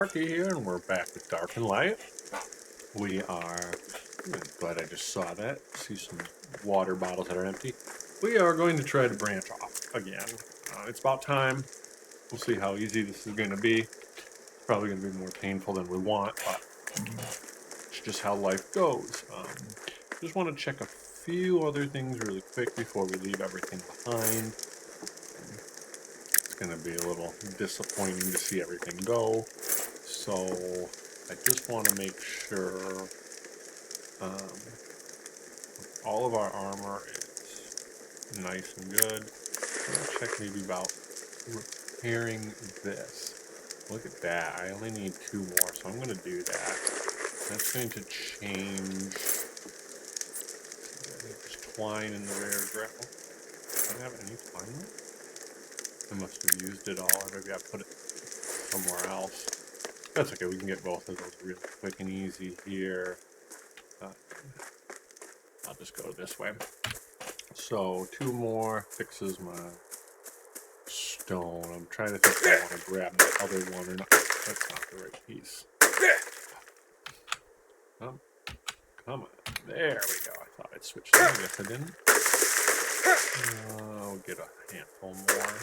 Marky here, and we're back with Dark and Light. We are glad I just saw that. See some water bottles that are empty. We are going to try to branch off again. It's about time. We'll see how easy this is going to be. It's probably going to be more painful than we want, but it's just how life goes. Just want to check a few other things really quick before we leave everything behind. It's going to be a little disappointing to see everything go. So I just want to make sure all of our armor is nice and good. I'm going to check maybe about repairing this. Look at that. I only need 2 more, so I'm going to do that. That's going to change. There's twine in the rare gravel. Do I have any twine? I must have used it all, or maybe I put it somewhere else. That's okay, we can get both of those really quick and easy here. I'll just go this way. So 2 more fixes my stone. I'm trying to think if I want to grab the other one or not. That's not the right piece. Come on. There we go. I thought I'd switched that. I guess I didn't. I'll get a handful more.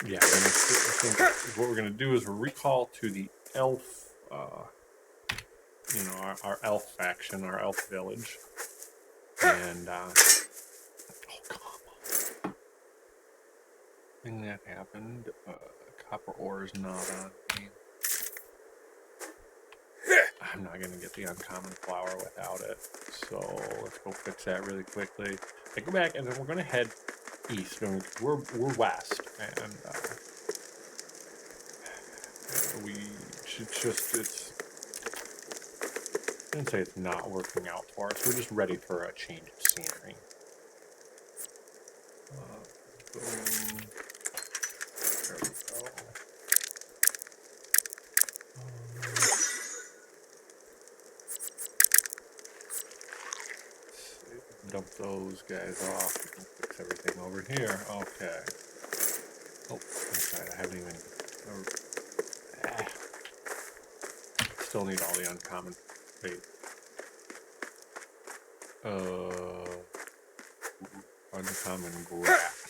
Yeah, then I think what we're going to do is we'll recall to the elf, our elf faction, our elf village. And, oh, come on. Thing that happened, copper ore is not on me. I'm not going to get the uncommon flower without it. So let's go fix that really quickly. I go back and then we're going to head east. We're west. And we should just, I didn't say it's not working out for us. We're just ready for a change of scenery. Boom. There we go. Dump those guys off. We can fix everything over here. Okay. Oh, inside. I haven't even. Still need all the uncommon. Wait. Uncommon grass.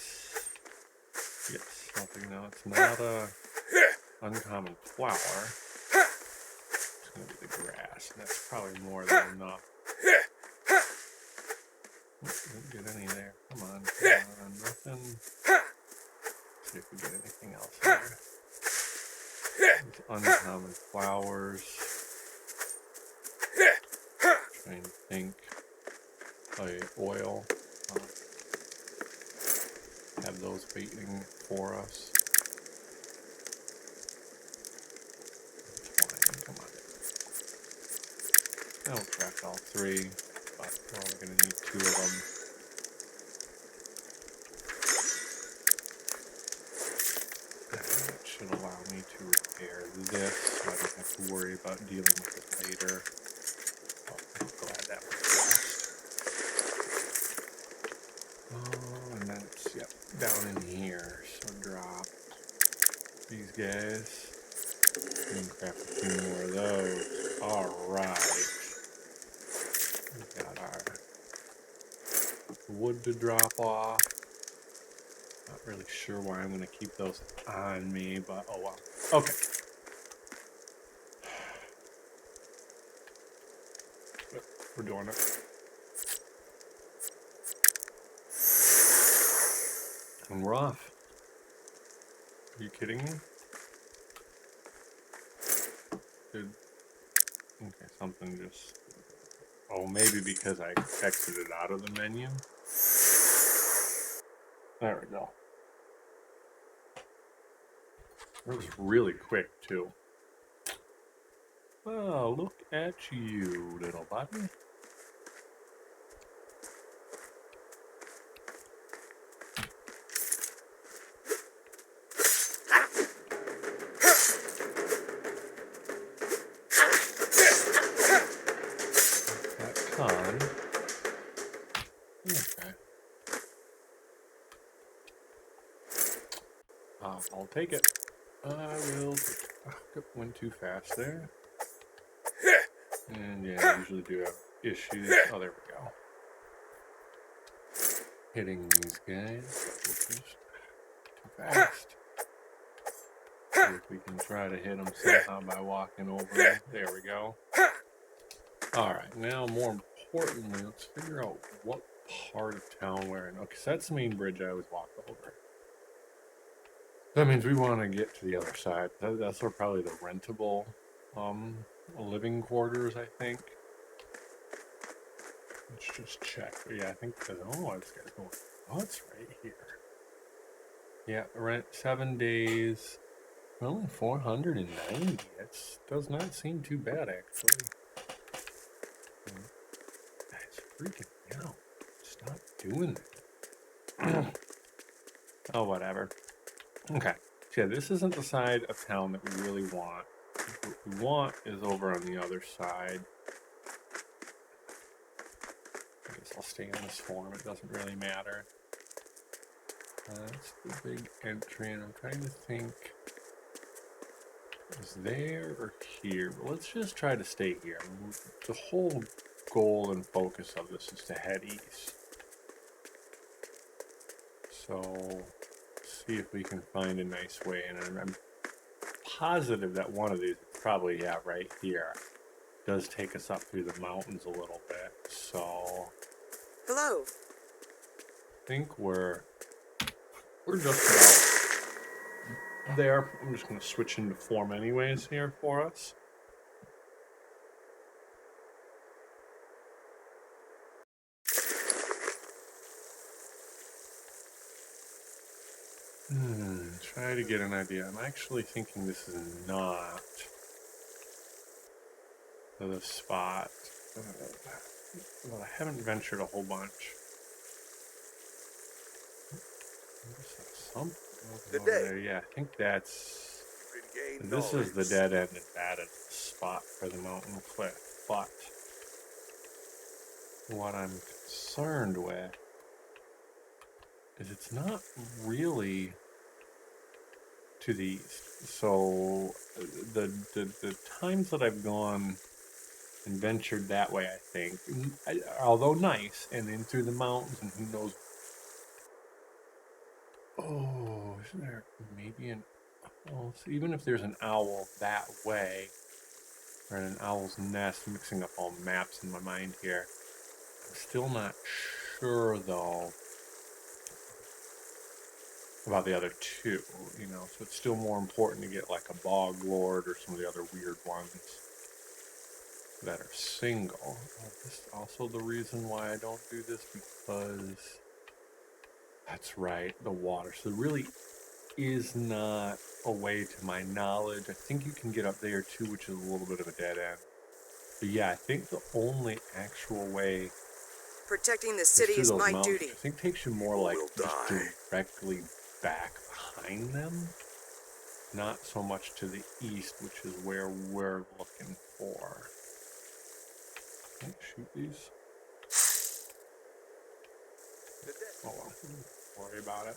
Yes, something. No, it's not a uncommon flower. It's gonna be the grass, and that's probably more than enough. Didn't get any there. Come on, nothing. See if we get anything else here. These uncommon flowers. Trying to think. Oil. Have those waiting for us. Twine, come on. I'll craft all 3. But we're only going to need 2 of them. That should allow me to repair this, so I don't have to worry about dealing with it later. Oh, I'm glad that was fast. Oh, and then it's, down in here. So drop these guys. And craft a few more of those. Alright. We got our wood to drop off. Not really sure why I'm going to keep those on me, but oh well. Okay. We're doing it. And we're off. Are you kidding me? Okay, something just... Oh, maybe because I exited out of the menu. There we go. That was really quick, too. Oh, look at you, little buddy. That con. Okay. I'll take it. I will. Went too fast there. And yeah, I usually do have issues. Oh, there we go. Hitting these guys. Too fast. See if we can try to hit them somehow by walking over them. There we go. Alright, now more importantly, let's figure out what part of town we're in. Okay, so that's the main bridge I always walk over. That means we want to get to the other side. That's where probably the rentable living quarters, I think. Let's just check. But yeah, I think that, oh, this guy's going. Oh, it's right here. Yeah, rent 7 days. Only 490. That does not seem too bad, actually. That's freaking me out. Stop doing that. Oh, whatever. Okay. So yeah, this isn't the side of town that we really want. What we want is over on the other side. I guess I'll stay in this form. It doesn't really matter. That's the big entry, and I'm trying to think. Is there or here? But let's just try to stay here. The whole goal and focus of this is to head east. So, see if we can find a nice way. And I'm positive that one of these, probably, yeah, right here, does take us up through the mountains a little bit. So, hello. I think we're just about there. I'm just going to switch into form anyways here for us. Try to get an idea. I'm actually thinking this is not the spot. Well, I haven't ventured a whole bunch. Something over there. Yeah, I think that's. This is the dead end and batted spot for the mountain cliff. But what I'm concerned with is it's not really to the east. So the times that I've gone and ventured that way, I think, although nice, and in through the mountains, and who knows. Oh, isn't there maybe an owl? So even if there's an owl that way, or an owl's nest, mixing up all maps in my mind here, I'm still not sure though about the other two, you know, so it's still more important to get like a bog lord or some of the other weird ones that are single. This is also the reason why I don't do this, because that's right, the water. So there really is not a way, to my knowledge. I think you can get up there too, which is a little bit of a dead end. But yeah, I think the only actual way protecting the city is my duty. I think takes you more like just directly back behind them, not so much to the east, which is where we're looking for. Can I shoot these? Oh well, don't worry about it.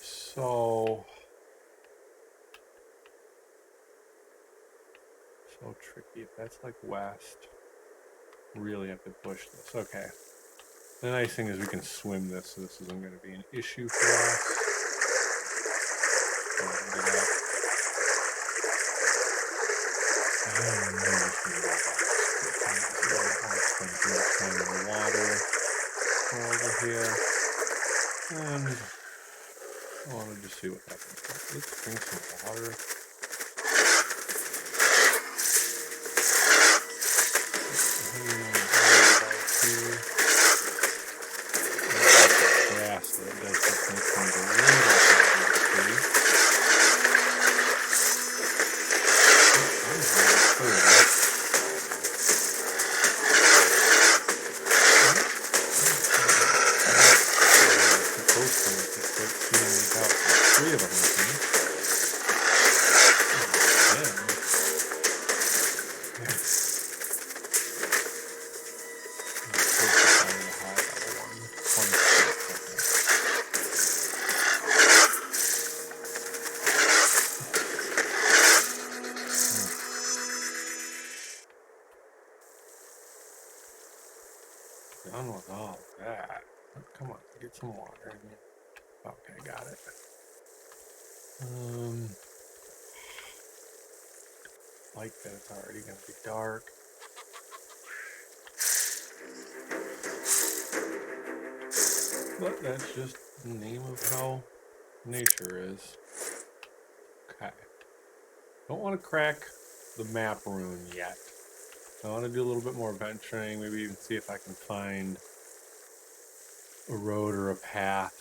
So tricky. If that's like west, really have to push this. Okay. The nice thing is we can swim this, so this isn't going to be an issue for us. The water over here, and I want to just see what happens. Let's drink some water. Grass that does just make things a little harder to see. done with all that. Come on, get some water in here. Okay, got it. Like that it's already gonna be dark. But that's just the name of how nature is. Okay. Don't want to crack the map rune yet. I want to do a little bit more venturing, maybe even see if I can find a road or a path.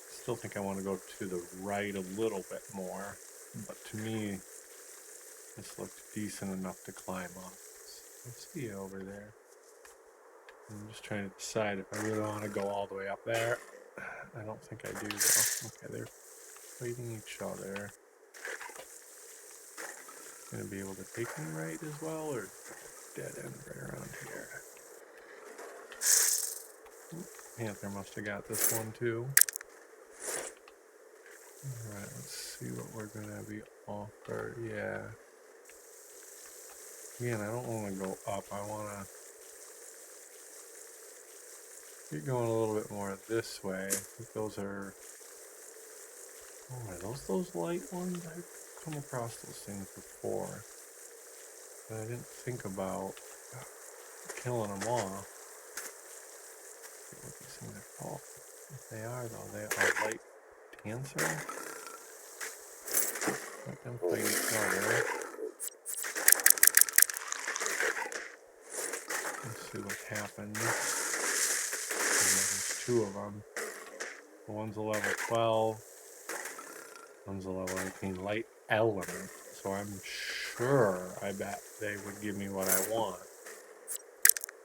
Still think I want to go to the right a little bit more, but to me, this looked decent enough to climb up. Let's see over there. I'm just trying to decide if I really want to go all the way up there. I don't think I do, though. Okay, they're fighting each other. Gonna be able to take me right as well, or dead end right around here? Panther must have got this one too. Alright, let's see what we're gonna be offered. Yeah. Again, I don't want to go up. I want to keep going a little bit more this way. I think those are... Oh, are those light ones? I've come across those things before. But I didn't think about killing them off. What these things are called. If they are, though, they are light dancer. Let them fight each other. Let's see what happens. There's two of them. One's a level 12. One's a level 18. Light element. So I'm sure, I bet they would give me what I want.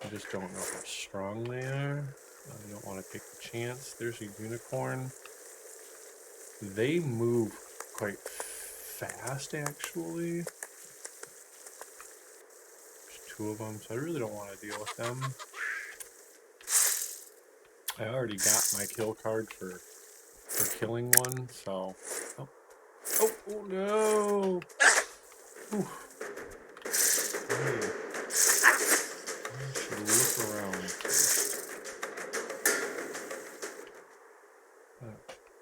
I just don't know how strong they are. I don't want to take the chance. There's a unicorn. They move quite fast, actually. There's two of them, so I really don't want to deal with them. I already got my kill card for killing one, so... Oh no! Ooh. Hey. I should look around first.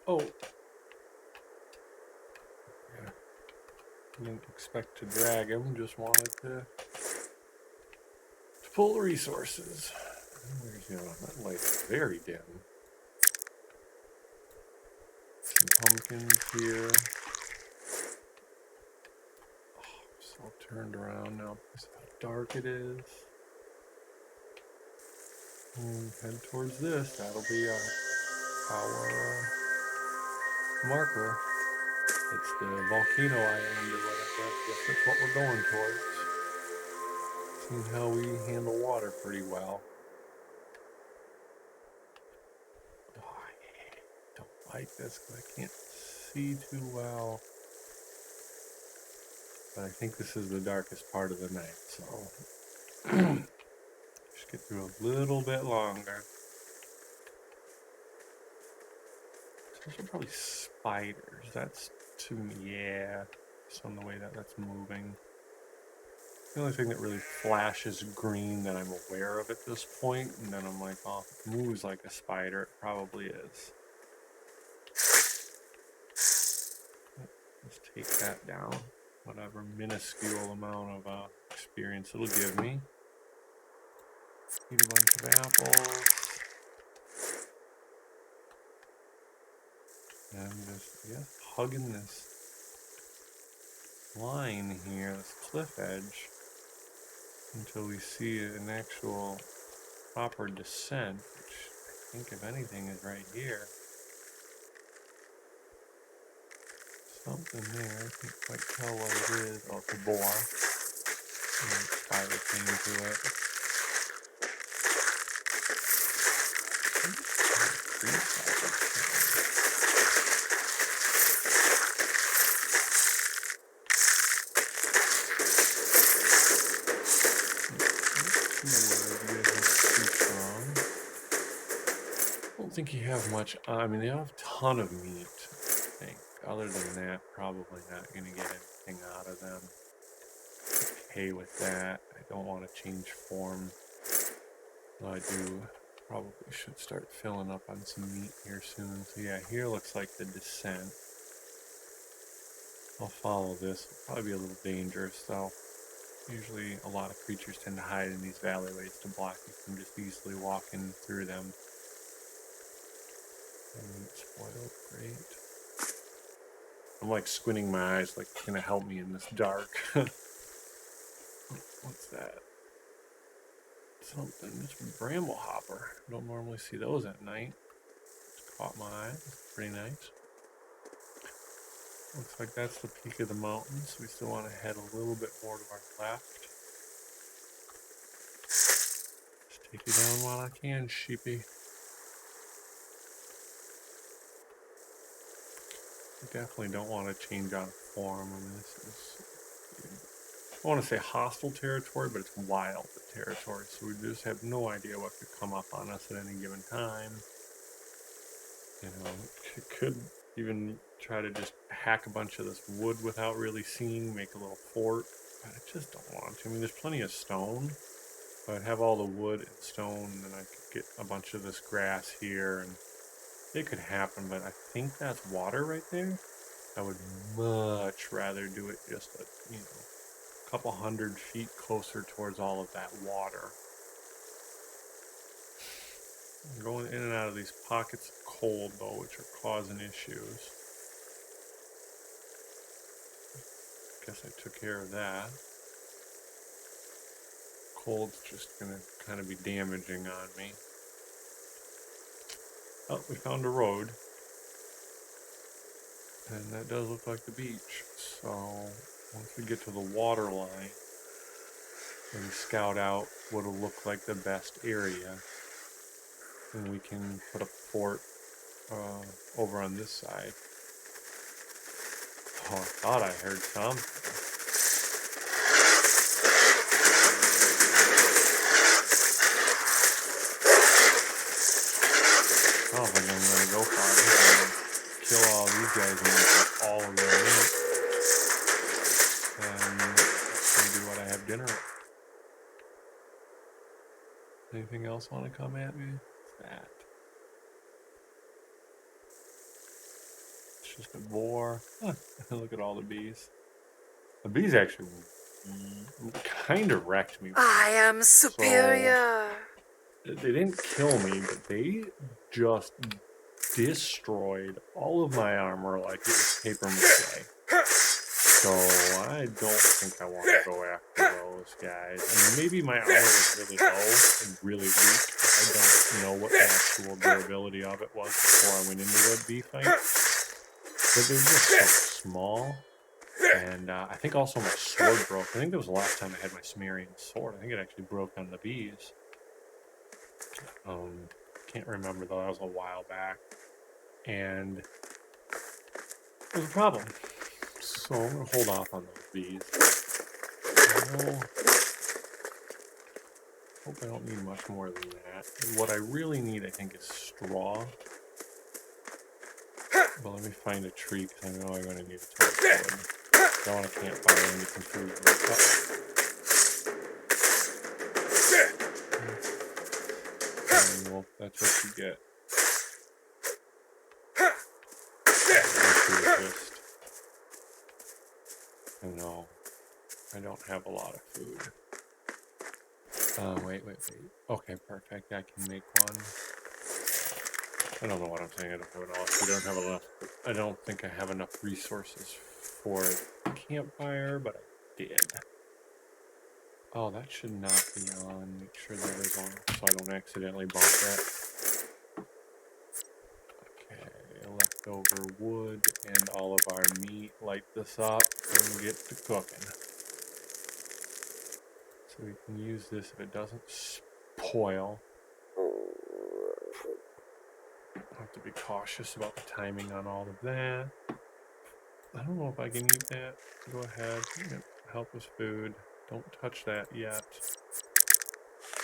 Oh! Yeah. Didn't expect to drag him, just wanted to pull the resources. That light is very dim. Some pumpkins here. Oh, I'm so turned around now because of how dark it is. Head towards this. That'll be our marker. It's the volcano island or whatever. I guess that's what we're going towards. Seeing how we handle water pretty well. Oh, I don't like this because I can't see too well. But I think this is the darkest part of the night, so just get through a little bit longer. Those are probably spiders. That's to me, yeah. Just on the way that's moving. The only thing that really flashes green that I'm aware of at this point, and then I'm like, oh, if it moves like a spider, it probably is. Let's take that down. Whatever minuscule amount of experience it'll give me. Eat a bunch of apples. And just, yeah, hugging this line here, this cliff edge, until we see an actual proper descent, which I think, if anything, is right here. Something there, I can't quite tell what it is. Oh, it's a boar. And a spider thing to it. I don't think you have much. I mean, they have a ton of meat, I think. Other than that, probably not going to get anything out of them. Okay with that. I don't want to change form. Though I do Probably should start filling up on some meat here soon. So yeah, here looks like the descent. I'll follow this. It'll probably be a little dangerous though. Usually a lot of creatures tend to hide in these valleyways to block you from just easily walking through them. Meat spoiled, great. I'm like squinting my eyes, like it's gonna help me in this dark. What's that? Something. It's a bramble hopper. Don't normally see those at night. Just caught my eye. Pretty nice. Looks like that's the peak of the mountains. We still want to head a little bit more to our left. Just take you down while I can, sheepy. I definitely don't want to change out of form. I mean, this is, I want to say hostile territory, but it's wild territory. So we just have no idea what could come up on us at any given time. You know, it could even try to just hack a bunch of this wood without really seeing, make a little fort. But I just don't want to. I mean, there's plenty of stone. If I'd have all the wood and stone, then I could get a bunch of this grass here, and it could happen, but I think that's water right there. I would much rather do it just a couple 100 feet closer towards all of that water. I'm going in and out of these pockets of cold though, which are causing issues. Guess I took care of that. Cold's just gonna kind of be damaging on me. Oh, we found a road. And that does look like the beach. So once we get to the water line and scout out what'll look like the best area, then we can put a fort over on this side. Oh, I thought I heard some. I don't think I'm gonna go far. I'm gonna kill all these guys and make all of their meat. And that's gonna be what I have dinner with. Anything else want to come at me? What's that? It's just a boar. Huh. Look at all the bees. The bees actually kind of wrecked me. I am superior. So they didn't kill me, but they just destroyed all of my armor like it was paper mache. So I don't think I want to go after those guys. I mean, maybe my armor was really low and really weak, but I don't know what the actual durability of it was before I went into the bee fight. But they're just so small. And I think also my sword broke. I think that was the last time I had my Sumerian sword. I think it actually broke on the bees. Can't remember though, that was a while back. And it was a problem. So I'm going to hold off on those bees. Hope I don't need much more than that. What I really need, I think, is straw. But let me find a tree, because I know I'm going to need a ton of wood. I want a campfire and get some food. Well, that's what you get. No, I don't have a lot of food. Wait. Okay, perfect. I can make one. I don't know what I'm saying. I don't have enough. We don't have enough. I don't think I have enough resources for a campfire, but I did. Oh, that should not be on. Make sure that is on, so I don't accidentally bump that. Okay, leftover wood and all of our meat. Light this up and get to cooking. So we can use this if it doesn't spoil. I have to be cautious about the timing on all of that. I don't know if I can eat that. Go ahead. Help with food. Don't touch that yet.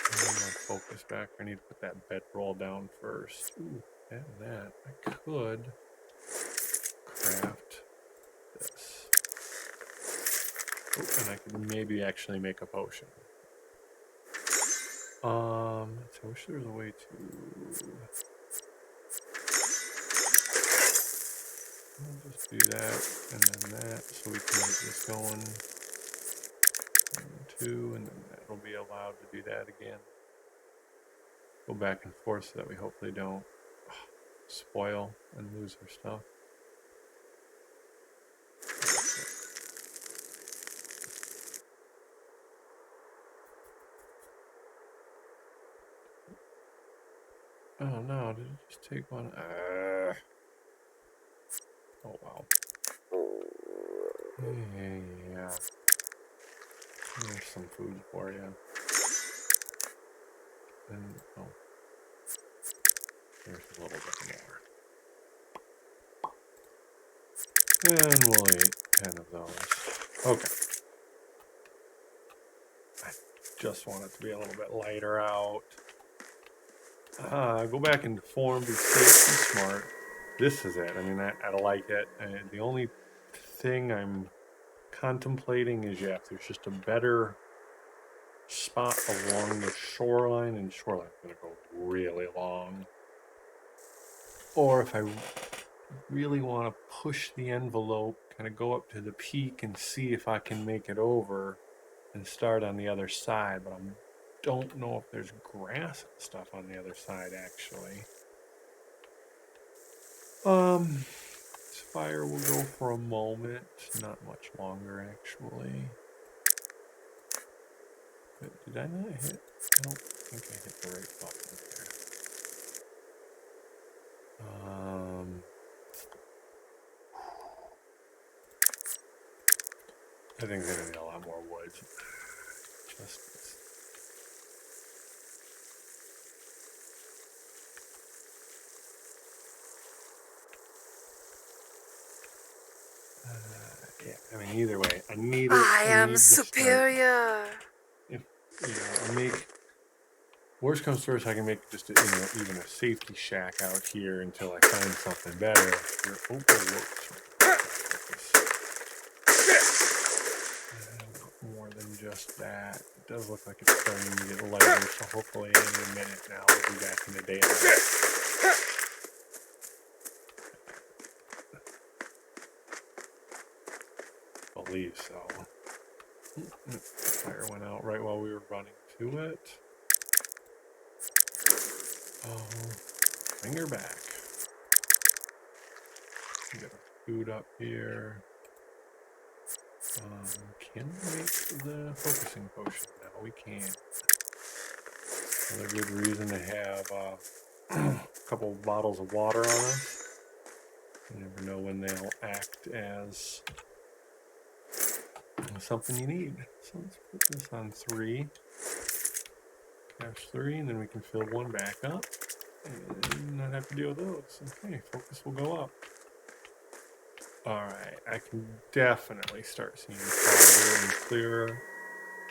I'm going to focus back. I need to put that bedroll down first. Ooh, that. I could craft this. Oh, and I could maybe actually make a potion. I wish there was a way to. I'll just do that and then that, so we can get this going. 2, and then that'll be allowed to do that again. Go back and forth so that we hopefully don't spoil and lose our stuff. Oh no, did it just take one? Oh wow. Yeah. There's some food for you. And oh, there's a little bit more. And we'll eat 10 of those. Okay. I just want it to be a little bit lighter out. Go back into form, be safe, be smart. This is it. I mean, I like it. And the only thing I'm contemplating is, yeah, if there's just a better spot along the shoreline, and shoreline's going to go really long. Or if I really want to push the envelope, kind of go up to the peak and see if I can make it over and start on the other side. But I don't know if there's grass and stuff on the other side, actually. This fire will go for a moment, not much longer, actually. But did I not hit? I don't think I hit the right button there. I think I'm gonna need a lot more wood. Just yeah. I mean, either way, I need it. I am need superior. If I make worst comes first, I can make just a, even a safety shack out here until I find something better. More than just that. It does look like it's starting to get lighter, so hopefully in a minute now we'll be back in the daylight. Believe so. Fire went out right while we were running to it. Oh, finger back. Get our food up here. Can we make the focusing potion now? We can. Another good reason to have a couple bottles of water on us. You never know when they'll act as something you need. So let's put this on 3. Cache 3, and then we can fill 1 back up and not have to deal with those. Okay, focus will go up. Alright, I can definitely start seeing farther and clearer.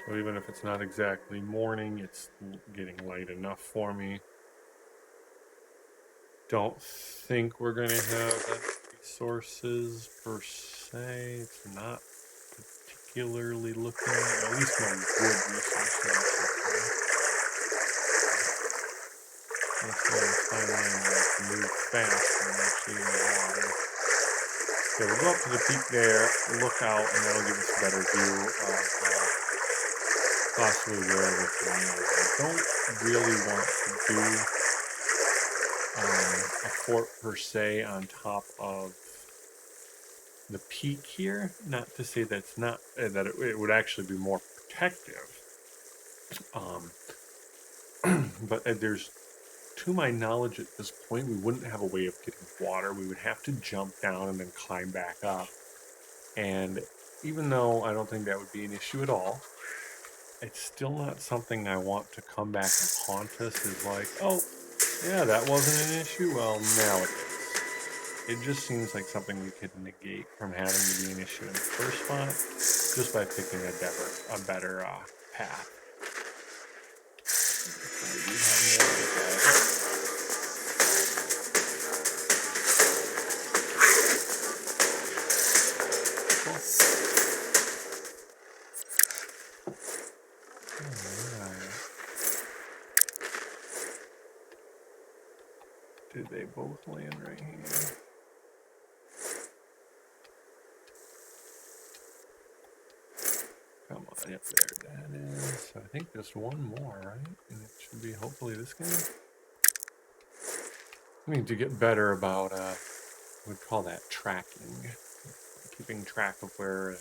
So even if it's not exactly morning, it's getting light enough for me. Don't think we're going to have resources per se. It's not particularly looking, at least no wood resources. That's why I'm finally move fast and actually in the water. So we'll go up to the peak there, look out, and that'll give us a better view of possibly where everything is. I don't really want to do a fort per se on top of the peak here. Not to say that it's not that it would actually be more protective. But there's, to my knowledge at this point, we wouldn't have a way of getting water. We would have to jump down and then climb back up. And even though I don't think that would be an issue at all, it's still not something I want to come back and haunt us as like, oh, yeah, that wasn't an issue. Well, now it is. It just seems like something we could negate from having to be an issue in the first spot just by picking a better path. Did they both land right here? Come on, yep, there that is. So I think just one more, right? And it should be hopefully this guy. I need to get better about, we'd call that tracking. Keeping track of where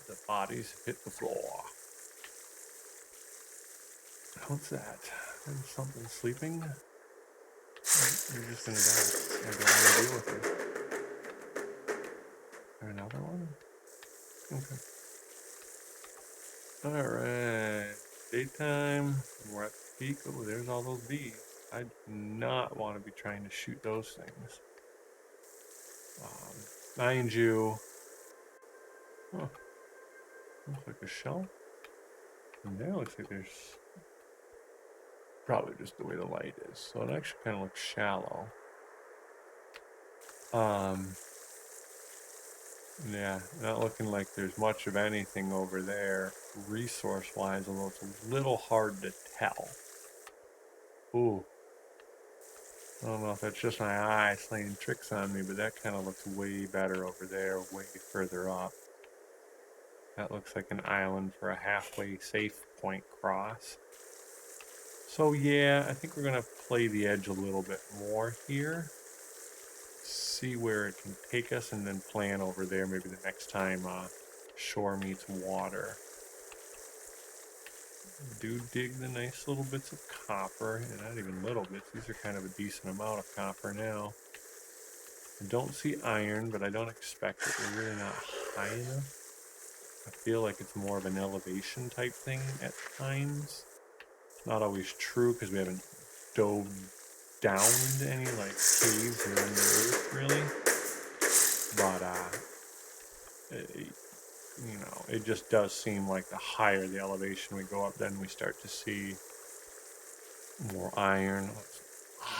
the bodies hit the floor. What's that? Is something sleeping? You're just gonna die. I don't want to deal with you. Is there another one? Okay. Alright. Daytime. We're at the peak. Oh, there's all those bees. I do not want to be trying to shoot those things. Mind you. Oh. Looks like a shell. And there looks like there's probably just the way the light is. So it actually kind of looks shallow. Yeah, not looking like there's much of anything over there resource-wise, although it's a little hard to tell. Ooh. I don't know if that's just my eyes playing tricks on me, but that kind of looks way better over there, way further up. That looks like an island for a halfway safe point cross. So yeah, I think we're going to play the edge a little bit more here. See where it can take us and then plan over there maybe the next time shore meets water. Do dig the nice little bits of copper, and not even little bits, these are kind of a decent amount of copper now. I don't see iron, but I don't expect it. We're really not high enough. I feel like it's more of an elevation type thing at times. It's not always true because we haven't dove down into any like caves or in the earth really. But you know, it just does seem like the higher the elevation we go up, then we start to see more iron. A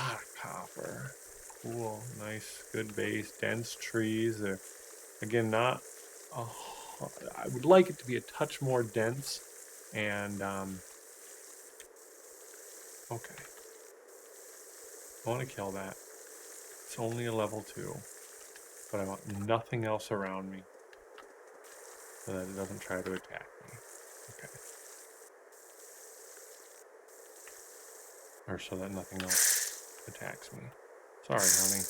lot of copper. Cool, nice, good base, dense trees. They're, again, not. I would like it to be a touch more dense, and okay. I want to kill that. It's only a level 2, but I want nothing else around me so that it doesn't try to attack me. Okay. Or so that nothing else attacks me. Sorry, honey.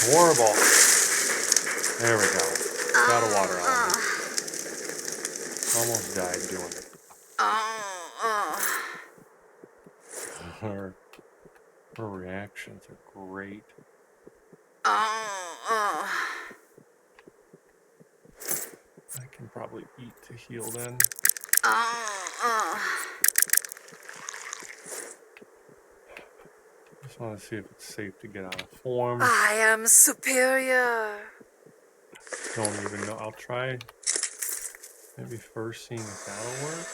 Horrible. There we go. Got a water element. Almost died doing it. Her reactions are great. I can probably eat to heal then. Just want to see if it's safe to get out of form. I am superior. Don't even know. I'll try maybe first seeing if that'll work.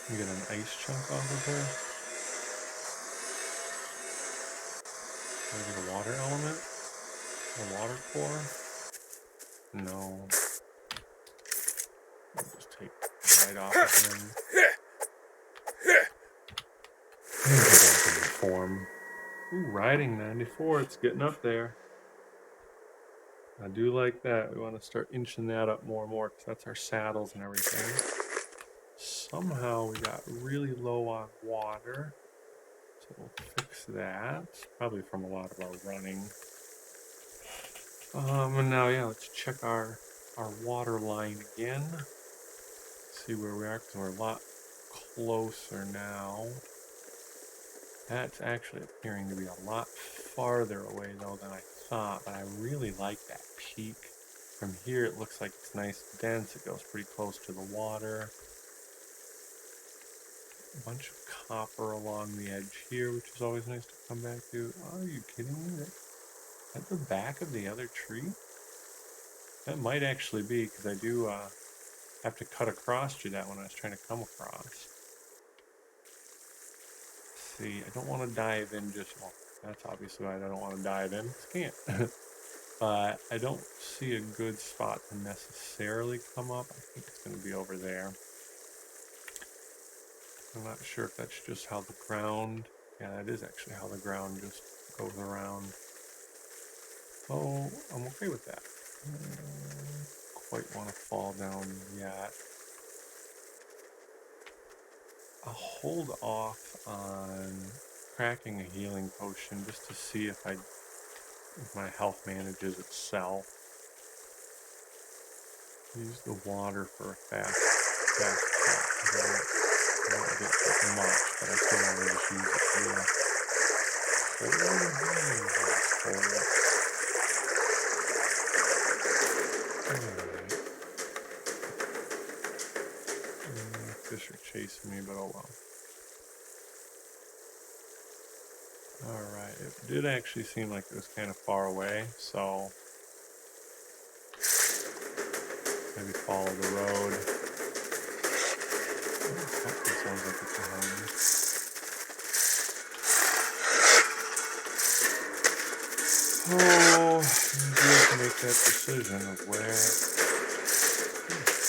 Get an ice chunk off of her. Maybe the water element? The water core? No. I'll just take right off of him. Form. Ooh, riding 94, it's getting up there. I do like that. We want to start inching that up more and more because that's our saddles and everything. Somehow we got really low on water. So we'll fix that. Probably from a lot of our running. And now, yeah, let's check our water line again. See where we are because we're a lot closer now. That's actually appearing to be a lot farther away though than I thought, but I really like that peak. From here it looks like it's nice and dense, it goes pretty close to the water. A bunch of copper along the edge here, which is always nice to come back to. Are you kidding me? At the back of the other tree? That might actually be, because I do have to cut across to that when I was trying to come across. See, I don't want to dive in just, well, that's obviously why I don't want to dive in. Can't. But I don't see a good spot to necessarily come up. I think it's going to be over there. I'm not sure if that's just how the ground, yeah, that is actually how the ground just goes around. Oh, I'm okay with that. Quite want to fall down yet. I'll hold off on cracking a healing potion just to see if my health manages itself. Use the water for a fast cut. I don't get much, but I still want to just use it here. Alright. Fish are chasing me, but oh well. Alright, it did actually seem like it was kind of far away, so maybe follow the road. That sounds like it's behind me. Oh, you have to make that decision of where.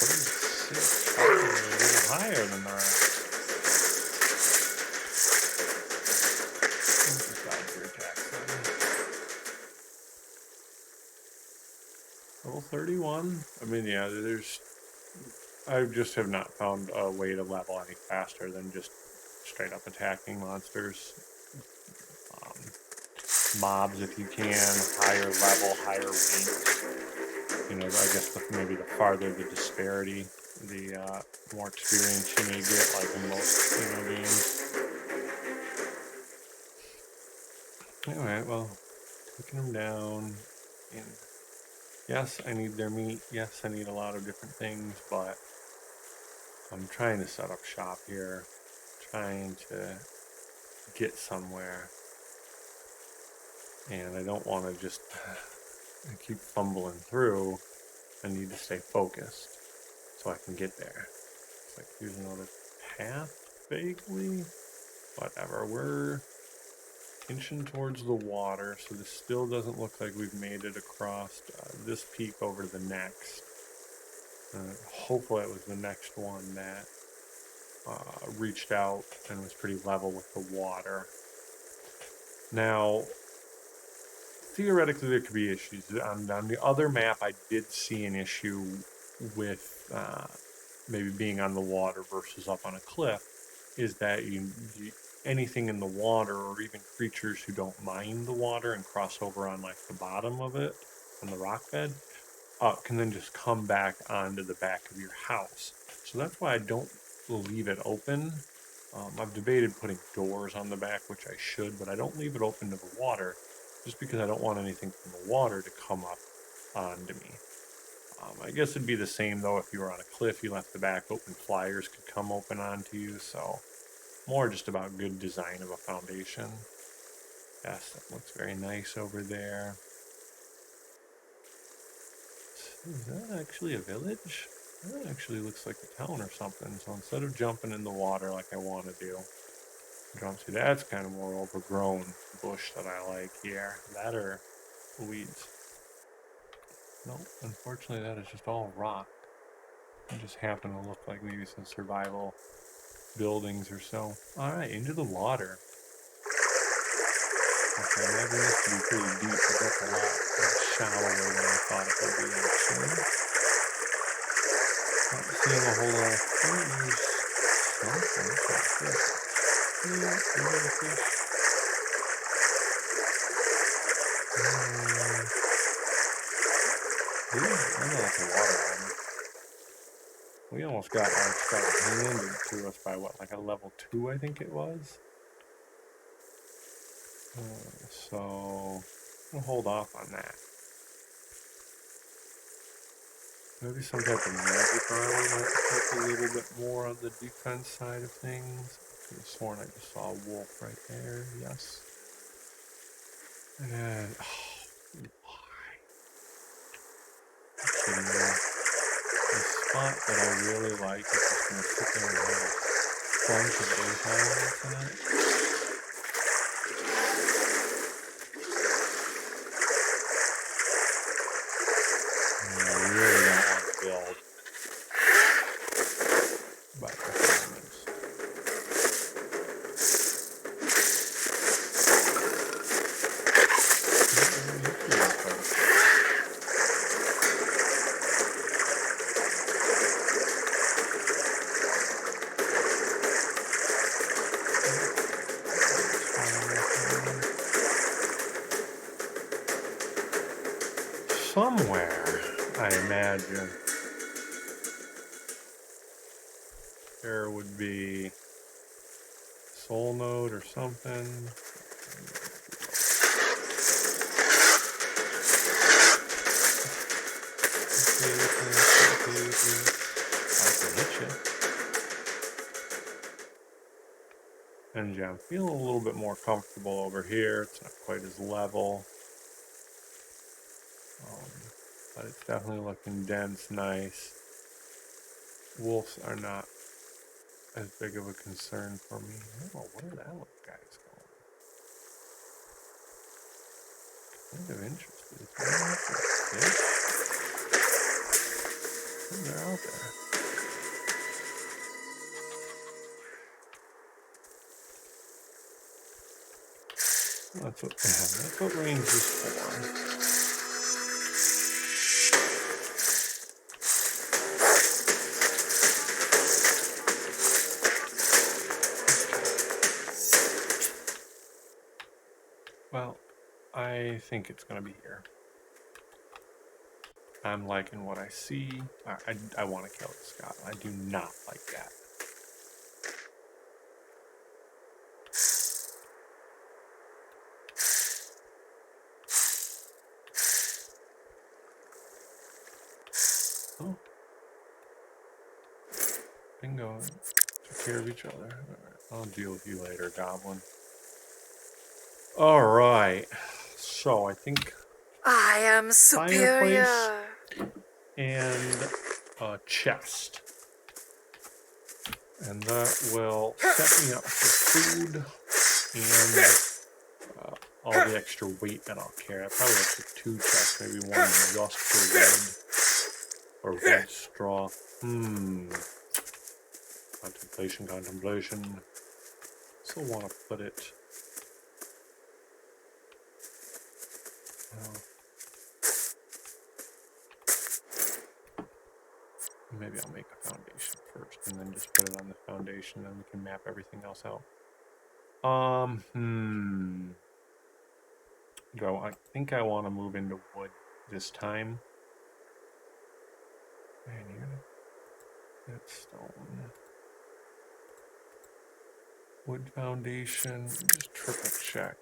36, probably a little higher than the rest. Level 31. I mean, yeah, I just have not found a way to level any faster than just straight up attacking monsters. Mobs, if you can, higher level, higher rank. You know, I guess maybe the farther the disparity, the more experience you may get, like in most games. Alright, well, taking them down. And yes, I need their meat. Yes, I need a lot of different things, but I'm trying to set up shop here. Trying to get somewhere. And I don't want to just keep fumbling through. I need to stay focused so I can get there. It's like, here's another path, vaguely. Whatever, we're inching towards the water, so this still doesn't look like we've made it across this peak over to the next. Hopefully it was the next one that reached out and was pretty level with the water. Now, theoretically, there could be issues. On the other map, I did see an issue with maybe being on the water versus up on a cliff, is that anything in the water, or even creatures who don't mind the water and cross over on like the bottom of it, on the rock bed, can then just come back onto the back of your house. So that's why I don't leave it open. I've debated putting doors on the back, which I should, but I don't leave it open to the water, just because I don't want anything from the water to come up onto me. I guess it'd be the same, though, if you were on a cliff, you left the back open, flyers could come open onto you, so more just about good design of a foundation. Yes, that looks very nice over there. Is that actually a village? That actually looks like a town or something, so instead of jumping in the water like I want to do, see, that's kind of more overgrown bush that I like here. That or weeds. No, unfortunately that is just all rock. It just happen to look like maybe some survival buildings or so. Alright, into the water. Okay, I imagine this to be pretty deep, but that's a lot shallower than I thought it would be actually. Not seeing a whole lot of fish. Fish. I know that's a water one. We almost got our stuff handed to us by what, like a level 2, I think it was. So we'll hold off on that. Maybe some type of magic armor might help a little bit more on the defense side of things. could have sworn I just saw a wolf right there. Yes. And why? Kidding me. The spot that I really like is just gonna sit there and have a bunch of A-holes in it. And I really don't want to build by performance. Somewhere, I imagine, there would be soul node or something. I can hit you. And yeah, I'm feeling a little bit more comfortable over here. It's not quite as level. But it's definitely looking dense, nice. Wolves are not as big of a concern for me. I don't know where that little guy's going. Kind of interested. They're out there. That's what range is for. Well, I think it's going to be here. I'm liking what I see. I want to kill it, Scott. I do not like that. Oh. Bingo. Take care of each other. Alright, I'll deal with you later, Goblin. Alright. So, I think I am superior. fireplace and a chest. And that will set me up for food and all the extra weight that I'll carry. I probably have to 2 chests, maybe one just for wood or wood straw. Contemplation. Still want to put it. Maybe I'll make a foundation first and then just put it on the foundation, then we can map everything else out. I think I want to move into wood this time. Man, you're gonna get stone. Wood foundation, just triple check.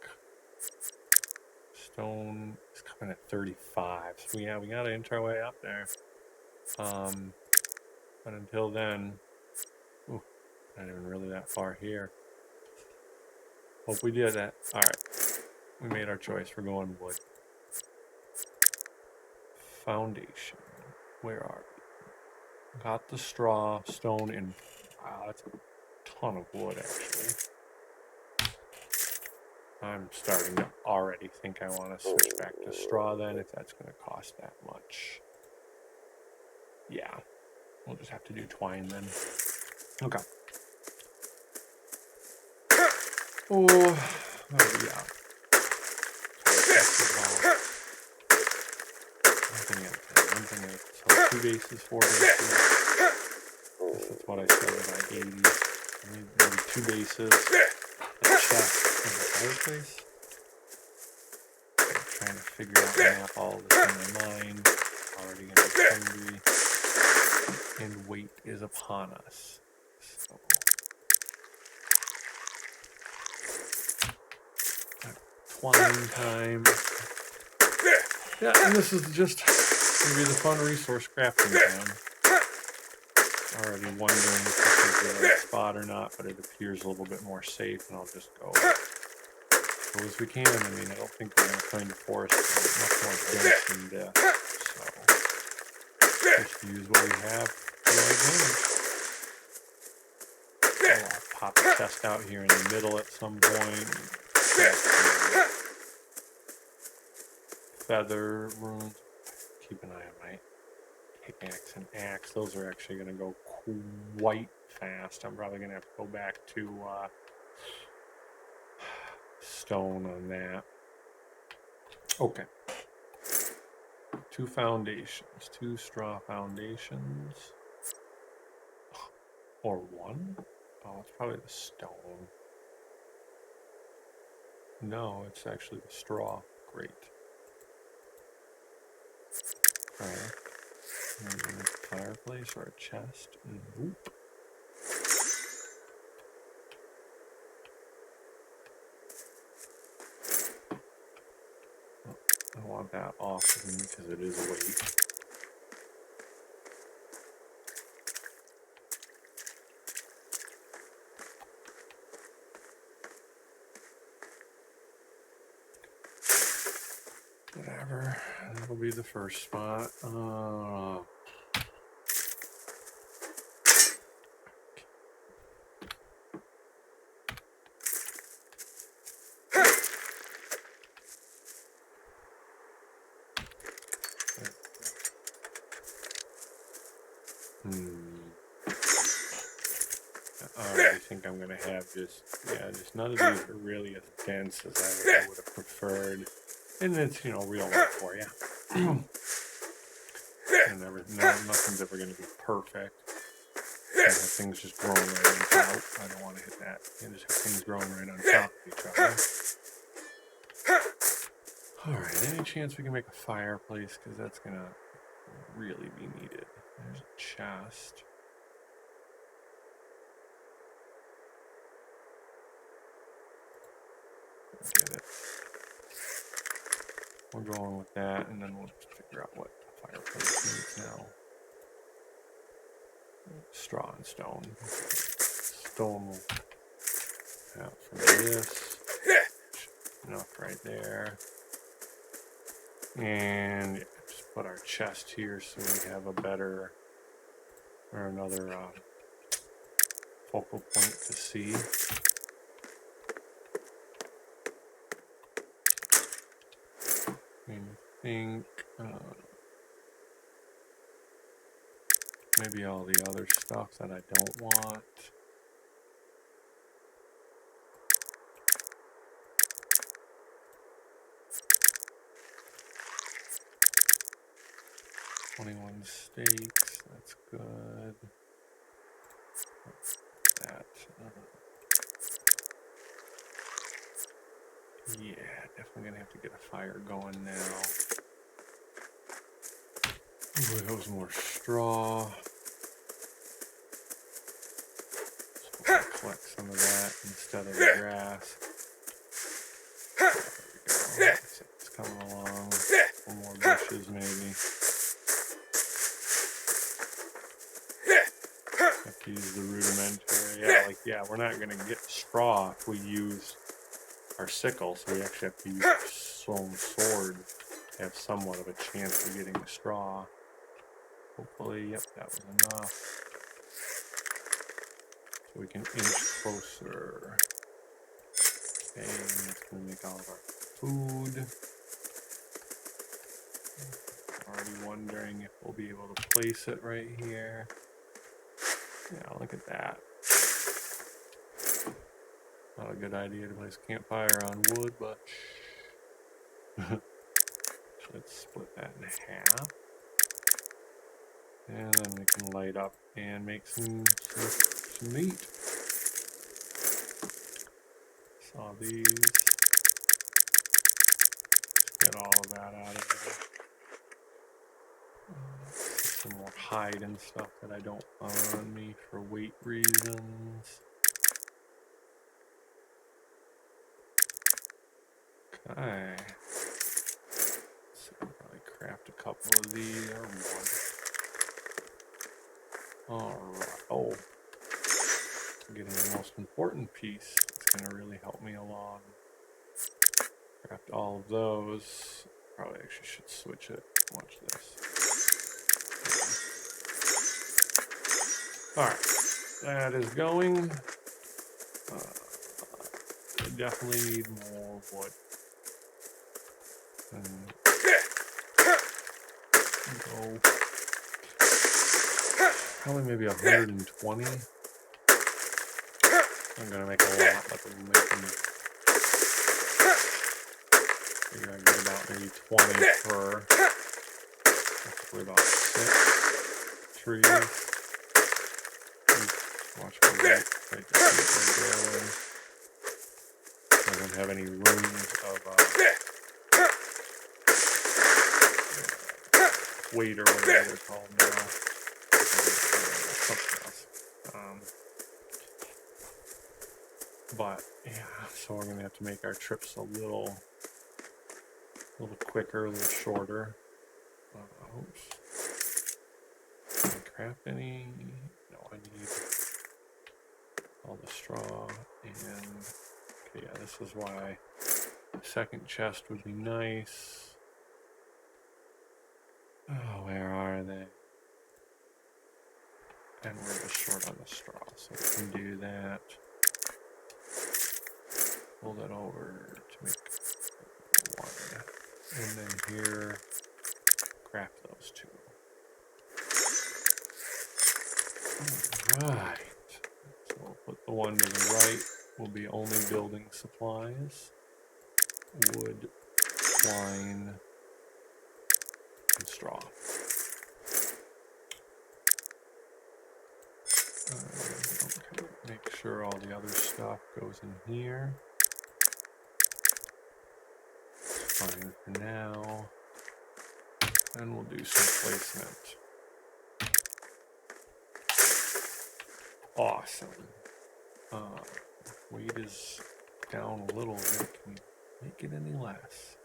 Stone is coming at 35. So yeah, we gotta inch our way up there. But until then, ooh, not even really that far here. Hope we did that. Alright. We made our choice. We're going wood. Foundation. Where are we? Got the straw, stone, and wow, that's a ton of wood actually. I'm starting to already think I want to switch back to straw then, if that's going to cost that much. Yeah. We'll just have to do twine then. Okay. Oh, yeah. One thing at a time. So 2 bases, 4 bases. That's what I said about 80. Maybe 2 bases. A chest and a fireplace. I'm trying to figure out and map all this in my mind. Already gonna be hungry. And weight is upon us. So twine time. Yeah, and this is just gonna be the fun resource crafting time. already wondering if this is the right spot or not, but it appears a little bit more safe, and I'll just go as we can. I mean, I don't think we're going to find a forest much more dense than this, so just use what we have to our advantage. I'll pop the chest out here in the middle at some point. Feather runes. Keep an eye on my pickaxe and axe. Those are actually going to go quite fast. I'm probably going to have to go back to stone on that. Okay. 2 foundations. 2 straw foundations. Or 1? Oh, it's probably the stone. No, it's actually the straw. Great. Alright. And then a fireplace or a chest. Nope. I want that off of me because it is a weight. Whatever. That'll be the first spot. I think I'm gonna have just none of these are really as dense as I would have preferred, and it's real life for you. And nothing's ever gonna be perfect. I have things just growing right on top. I don't want to hit that. And just have things growing right on top of each other. All right, any chance we can make a fireplace? Because that's gonna really be needed. There's a chest. Get it. We're going with that, and then we'll just figure out what the fireplace needs now. Straw and stone. Stone will have for this. Enough right there. And yeah, just put our chest here so we have a better or another focal point to see. I think maybe all the other stuff that I don't want. $21 steaks, that's good. That, yeah, definitely gonna have to get a fire going now. Ooh, that was more straw. So I'll collect some of that instead of the grass. There we go. It's coming along. Some more bushes maybe. Have to use the rudimentary. We're not gonna get straw if we use our sickle, so we actually have to use our stone sword to have somewhat of a chance of getting the straw. Hopefully, yep, that was enough. So we can inch closer. Okay, and that's gonna make all of our food. Already wondering if we'll be able to place it right here. Yeah, look at that. Not a good idea to place a campfire on wood, but let's split that in half. And then we can light up and make some meat. Saw these. Get all of that out of there. Some more hide and stuff that I don't want on me for weight reasons. Okay. So I'll probably craft a couple of these or one. Alright. Oh. Getting the most important piece. It's going to really help me along. Craft all of those. Probably actually should switch it. Watch this. Alright. That is going. I definitely need more wood. Go. Probably maybe 120. I'm gonna make a lot, but I'm making. Figure I get about maybe 20 per. That's for about 6 trees. Watch my weight. Right there. I don't have any room of weight or whatever they're called now. Something else. But yeah, so we're gonna have to make our trips a little quicker, a little shorter. Oops. Can I craft any? No, I need all the straw and okay, yeah, this is why the second chest would be nice. Oh, where are they? And we're just short on the straw, so we can do that. Pull that over to make one. And then here, craft those two. Alright. So we'll put the one to the right. Will be only building supplies. Wood, twine, and straw. Okay. Make sure all the other stuff goes in here. Fine for now. And we'll do some placement. Awesome. Weight is down a little bit. Can we make it any less?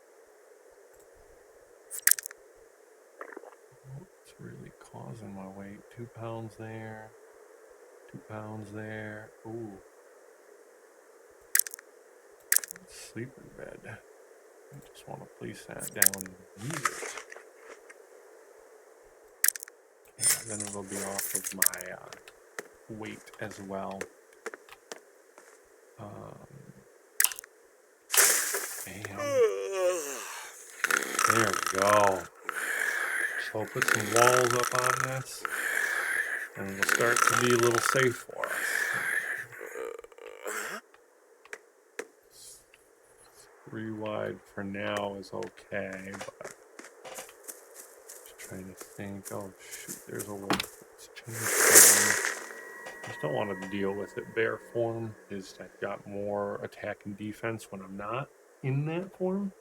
It's really causing my weight. 2 pounds there. 2 pounds there. Ooh. Sleeper bed. I just want to place that down here. Okay, then it'll be off of my weight as well. Bam. There we go. So I'll put some walls up on this, and it'll start to be a little safe for us. 3 wide for now is okay, but just trying to think. Oh shoot, there's a little. Let's change form. I just don't want to deal with it bare form. Is I've got more attack and defense when I'm not in that form.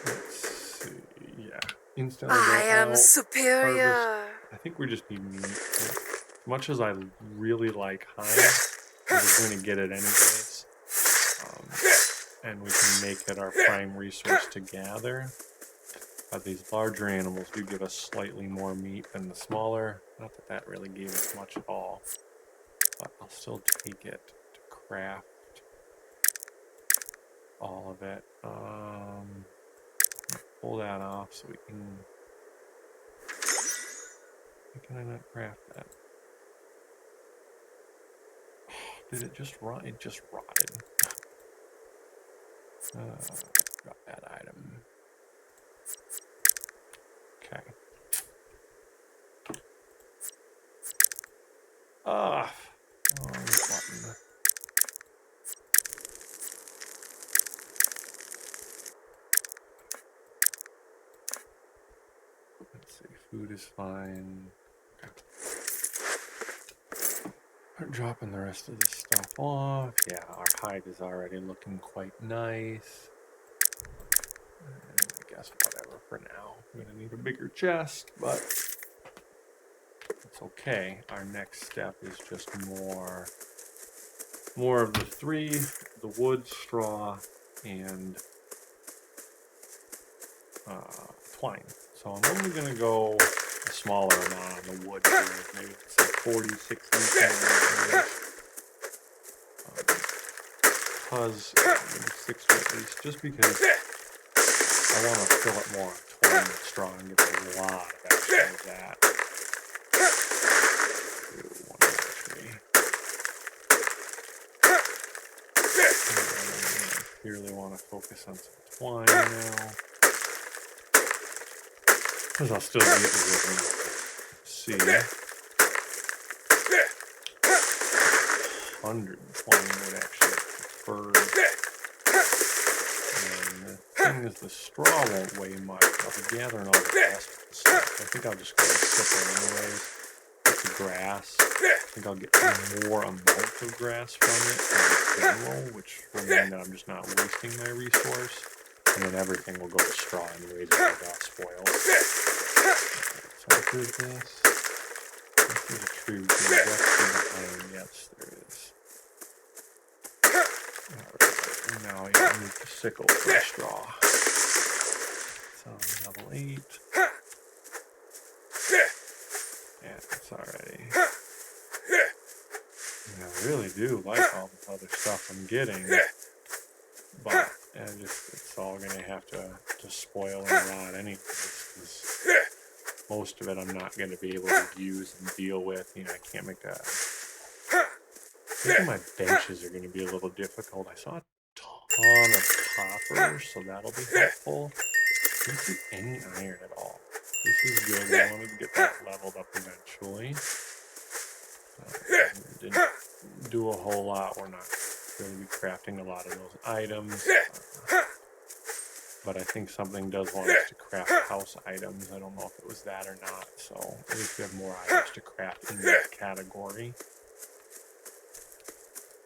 Let's see. Yeah, instantly. I am out, superior. harvest. I think we just need meat. As much as I really like hive, we're going to get it anyways. And we can make it our prime resource to gather. These larger animals do give us slightly more meat than the smaller. Not that that really gave us much at all. But I'll still take it to craft all of it. Pull that off so we can... Why can I not craft that? Did it just rot? It just rotted. Got that item. Okay. Wrong button. Let's see, food is fine. Okay. Start dropping the rest of this stuff off. Yeah, our hide is already looking quite nice. And I guess whatever for now. I'm gonna need a bigger chest, but it's okay. Our next step is just more more of the three, the wood, straw, and twine. So I'm only going to go a smaller amount on the wood here, maybe it's like 40, 60, because 60 at least, just because I want to fill it more on twine and straw and get a lot of extra of that. One more tree. I really want to focus on some twine now. Because I'll still be able to see 100 twine would actually prefer. And the thing is, the straw won't weigh much. I'll be gathering all the rest of the stuff. I think I'll just go to sickle anyways. With the grass. I think I'll get more amount of grass from it in general, which will mean that I'm just not wasting my resource. And then everything will go to straw anyways if I got spoiled. So here's this. This is a tree directly behind. Yes, there is. Alright, and now I need to sickle for the straw. So level 8. Yeah, it's already. I really do like all this other stuff I'm getting. But it's all gonna have to spoil and rot anyways, because most of it I'm not gonna be able to use and deal with. You know, I can't make a. I think my benches are gonna be a little difficult. I saw a ton of copper, so that'll be helpful. I didn't see any iron at all. This is good. I wanted to get that leveled up eventually. Didn't do a whole lot. We're not going to be crafting a lot of those items. But I think something does want us to craft house items. I don't know if it was that or not. So at least we have more items to craft in that category.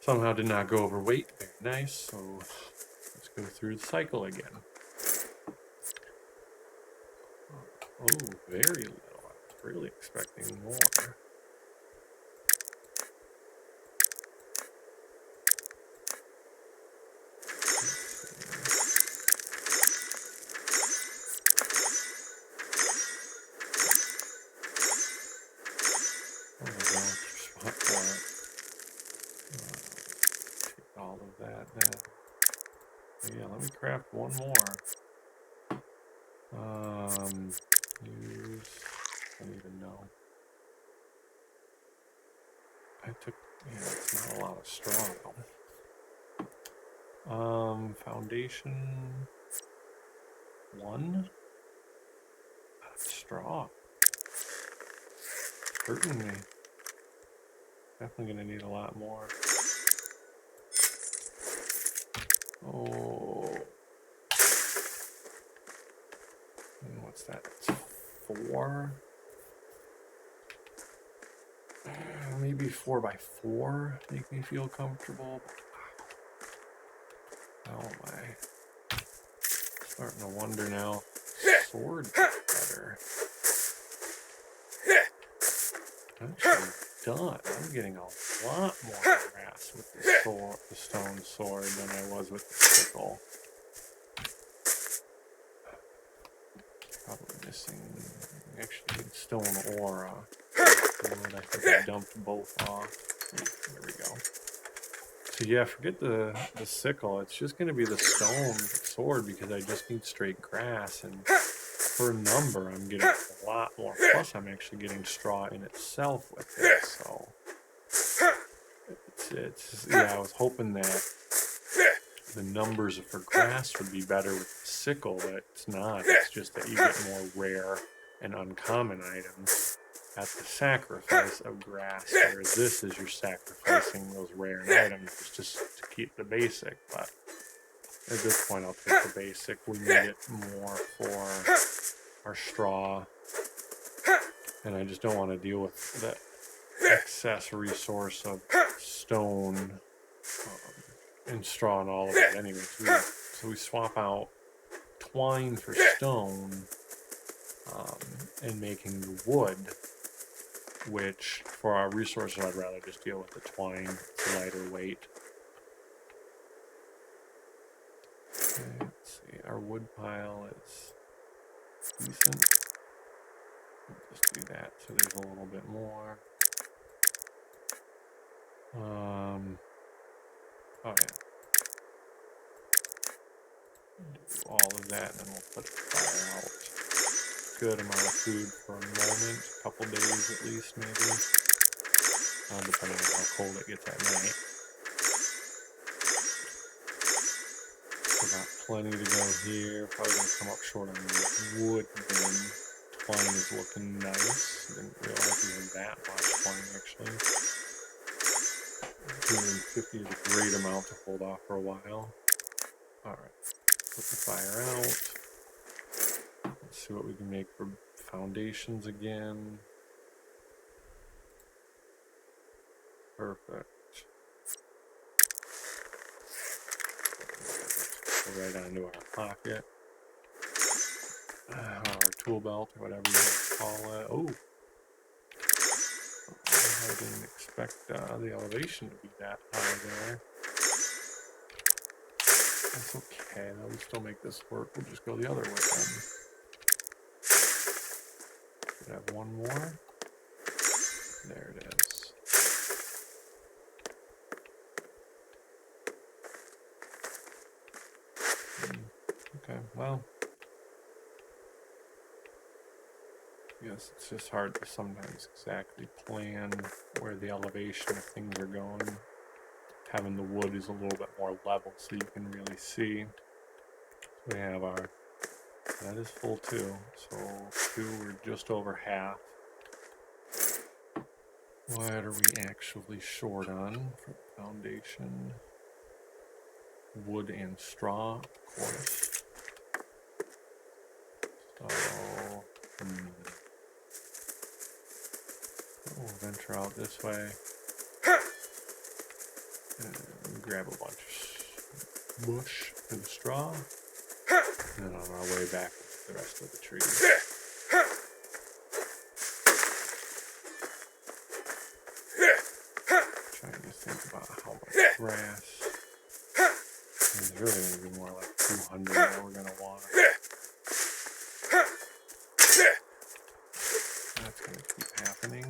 Somehow did not go overweight. Very nice. So let's go through the cycle again. Oh, very little. I was really expecting more. Take all of that now. Yeah, let me craft one more. Use. I don't even know. I took. Yeah, it's not a lot of straw though. Foundation. 1. Straw. Hurting me. Definitely gonna need a lot more. Oh. And what's that? It's 4. Maybe 4x4 make me feel comfortable. Oh my. Starting to wonder now. Sword better. Actually done. I'm getting a lot more grass with the stone sword than I was with the sickle. Probably missing actually stone ore. I think I dumped both off. There we go. So yeah, forget the sickle. It's just going to be the stone sword because I just need straight grass, and per number I'm getting a lot more. Plus I'm actually getting straw in itself with it. So it's yeah, I was hoping that the numbers for grass would be better with the sickle, but it's not. It's just that you get more rare and uncommon items at the sacrifice of grass, whereas this is you're sacrificing those rare items just to keep the basic. But at this point I'll take the basic. We need it more for our straw, and I just don't want to deal with the excess resource of stone and straw and all of that anyway. So we swap out twine for stone and making the wood. which for our resources, I'd rather just deal with the twine. It's lighter weight. Okay, let's see. Our wood pile is decent. Just do that so there's a little bit more. Oh yeah. Do all of that, and then we'll put the fire out. Good amount of food for a moment, a couple days at least, maybe. Depending on how cold it gets at night. So got plenty to go here. Probably gonna come up short on wood then. Twine is looking nice. Didn't realize we had that much twine actually. 250 is a great amount to hold off for a while. Alright. Put the fire out. Let's see what we can make for foundations again. Perfect. Go right onto our pocket. Our tool belt, or whatever you want to call it. Oh! I didn't expect the elevation to be that high there. That's okay, though. We still make this work. We'll just go the other way then. Should have one more. There it is. Okay, well. Yes, it's just hard to sometimes exactly plan where the elevation of things are going. Having the wood is a little bit more level so you can really see. We have our, that is full too, so we're just over half. What are we actually short on for the foundation? Wood and straw, of course. So, we'll venture out this way. And grab a bunch of bush for the straw. And then on our way back with the rest of the trees. Trying to think about how much grass. It's really going to be more like 200 that we're going to want. That's going to keep happening.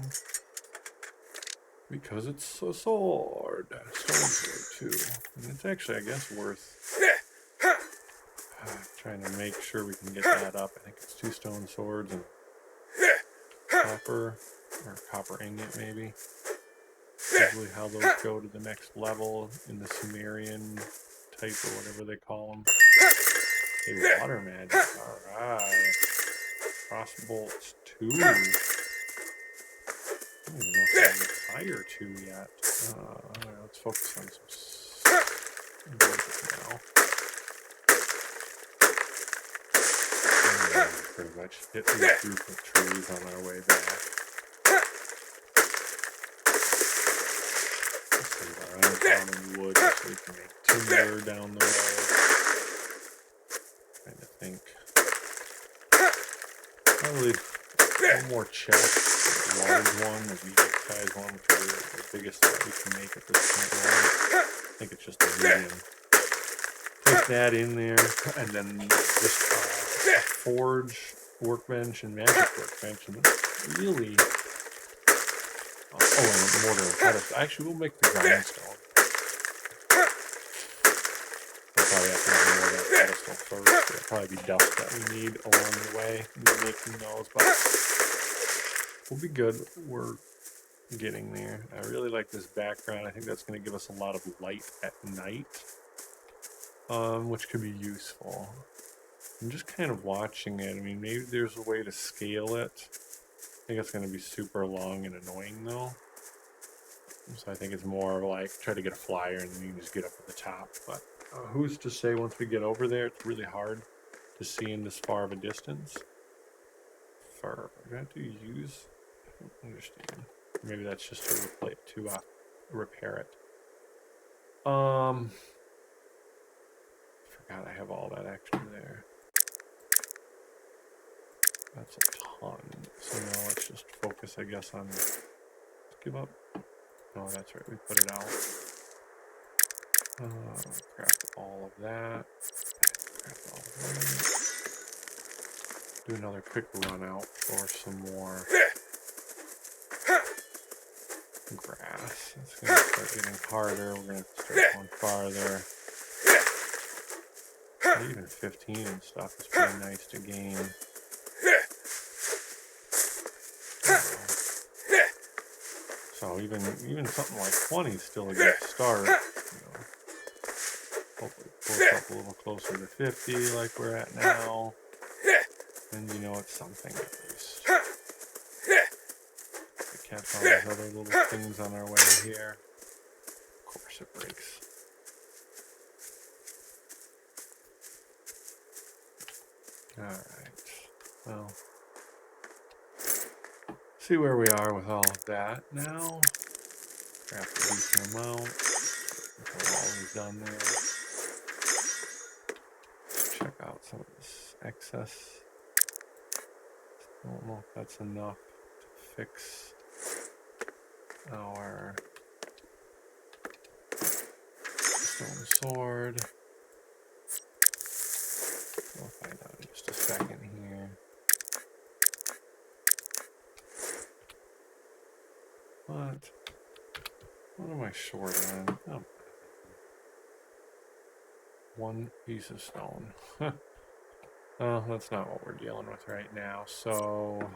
Because it's a sword. Stone sword, too. And it's actually, I guess, worth trying to make sure we can get that up. I think it's 2 stone swords and copper, or copper ingot, maybe. Usually how those go to the next level in the Sumerian type or whatever they call them. Hey, water magic. Alright. Crossbolts 2. I don't even know if I have the fire 2 yet. Alright, let's focus on some magic now. And pretty much hit these group of trees on our way back. Uncommon wood so we can make timber down the road. Trying to think. Probably one more chest, a large one, a medium size one, which are the biggest that we can make at this point. I think it's just a medium. Put that in there, and then just a forge workbench and magic workbench, and that's really. And mortar and pedestal. Actually, we'll make the grindstone. We'll probably have to have more of that pedestal first. There'll probably be dust that we need along the way in making those, but we'll be good. We're getting there. I really like this background. I think that's going to give us a lot of light at night, which could be useful. I'm just kind of watching it. I mean, maybe there's a way to scale it. I think it's going to be super long and annoying, though. So I think it's more like try to get a flyer and then you can just get up at the top. But who's to say once we get over there, it's really hard to see in this far of a distance. Fur. Do I have to use? I don't understand. Maybe that's just to repair it. Forgot I have all that extra there. That's a ton. So now let's just focus, I guess, on... Let's give up. No, that's right. We put it out. Craft all of that. Craft all of that. Do another quick run out for some more grass. It's going to start getting harder. We're going to start going farther. Even 15 and stuff is pretty nice to gain. So even something like 20 is still a good start. Hopefully push up a little closer to 50 like we're at now. And it's something at least. We catch all these other little things on our way here. Of course it breaks. Alright. Well. See where we are with all of that now. Craft a decent amount. All we've done there. Check out some of this excess. I don't know if that's enough to fix our stone sword. We'll find out in just a second here. What am I short on? Oh. One piece of stone. Oh, that's not what we're dealing with right now. So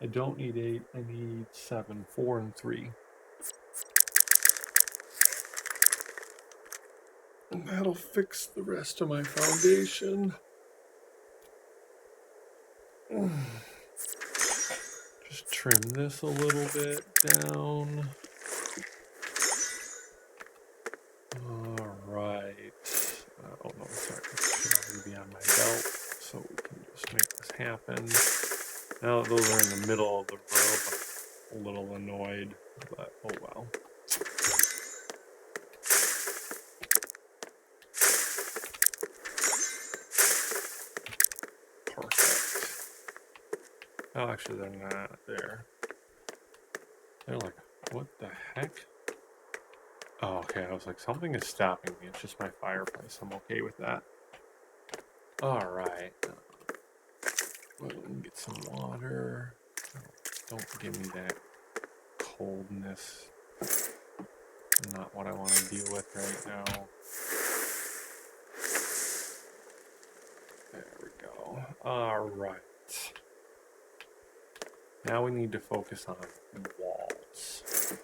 I don't need 8, I need 7, 4 and 3. And that'll fix the rest of my foundation. Just trim this a little bit down. Alright. Oh no, sorry. It should already be on my belt. So we can just make this happen. Now that those are in the middle of the road, I'm a little annoyed, but oh well. Perfect. Oh, actually, they're not there. They're like, what the heck? Oh, okay. I was like, something is stopping me. It's just my fireplace. I'm okay with that. All right. Let me get some water. Don't give me that coldness. Not what I want to deal with right now. There we go. All right. Now we need to focus on walls. Let's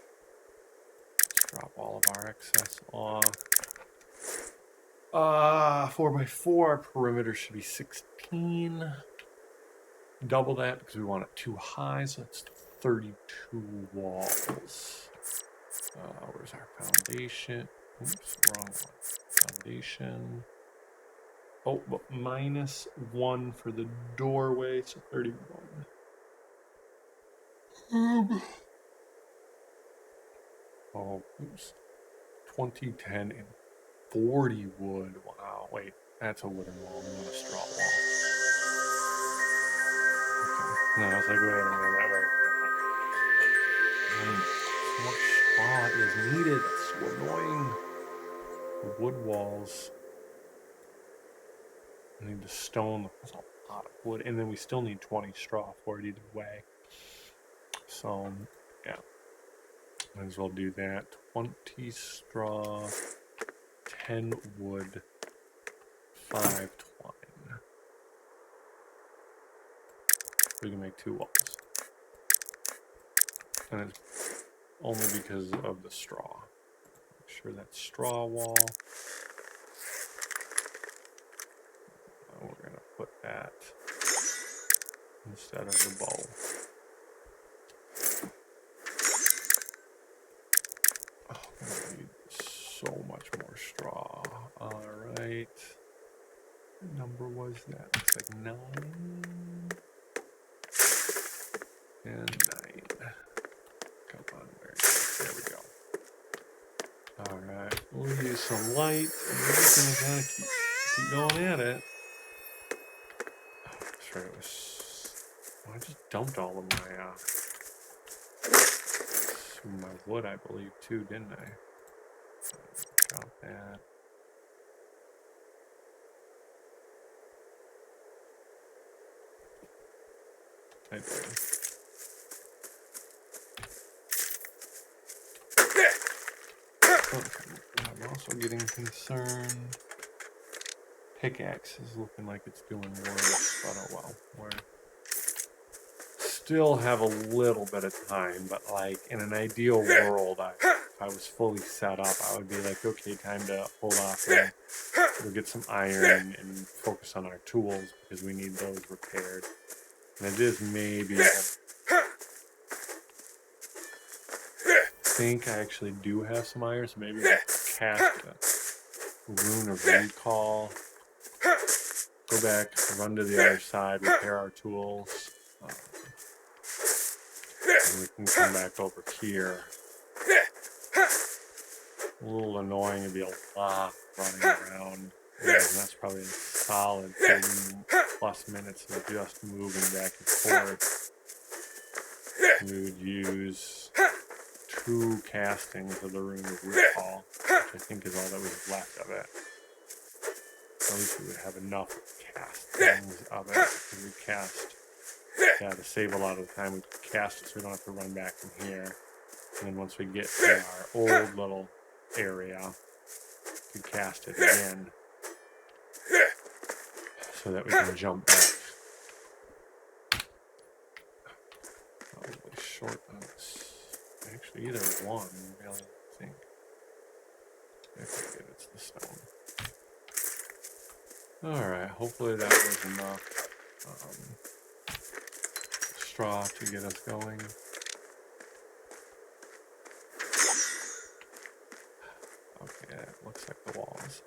drop all of our excess off. 4x4, our perimeter should be 16. Double that because we want it too high, so it's 32 walls. Where's our foundation? Oops, wrong one. Foundation. Oh, but -1 for the doorway, so 31. Oh, oops. 20, 10, and 40 wood. Wow, wait, that's a wooden wall, not a straw wall. Okay. No, I was like, wait a minute, that way. So much straw is needed. That's so annoying. The wood walls. I need the stone. That's a lot of wood, and then we still need 20 straw for it either way. So, yeah. Might as well do that. 20 straw, 10 wood, 5 twine. We can make 2 walls. And it's only because of the straw. Make sure that's straw wall. And we're going to put that instead of the bow. I need so much more straw. Alright. What number was that? Looks like 9. And 9. Come on, there we go. Alright, we'll use some light, and we're just gonna keep going at it. Oh, I'm sure it was I just dumped all of my wood, I believe, too, didn't I? Drop that. I did. Okay. I'm also getting concerned. Pickaxe is looking like it's doing worse, but oh well. We're still have a little bit of time, but like in an ideal world, if I was fully set up, I would be like, okay, time to hold off and we'll get some iron and focus on our tools because we need those repaired. And it is maybe, I think I actually do have some iron, so maybe we'll cast a rune of recall, go back, run to the other side, repair our tools, and we can come back over here. A little annoying, it'd be a lot running around. And that's probably a solid 30+ minutes of just moving back and forth. We would use 2 castings of the Rune of Recall, which I think is all that was left of it. At least we would have enough castings of it. Because we cast, to save a lot of the time, we cast it so we don't have to run back from here. And then once we get to our old little area, we cast it again so that we can jump back. Probably short on this. Actually, either one, really, I think. Okay, it's the stone. Alright, hopefully that was enough straw to get us going. Okay, it looks like the walls.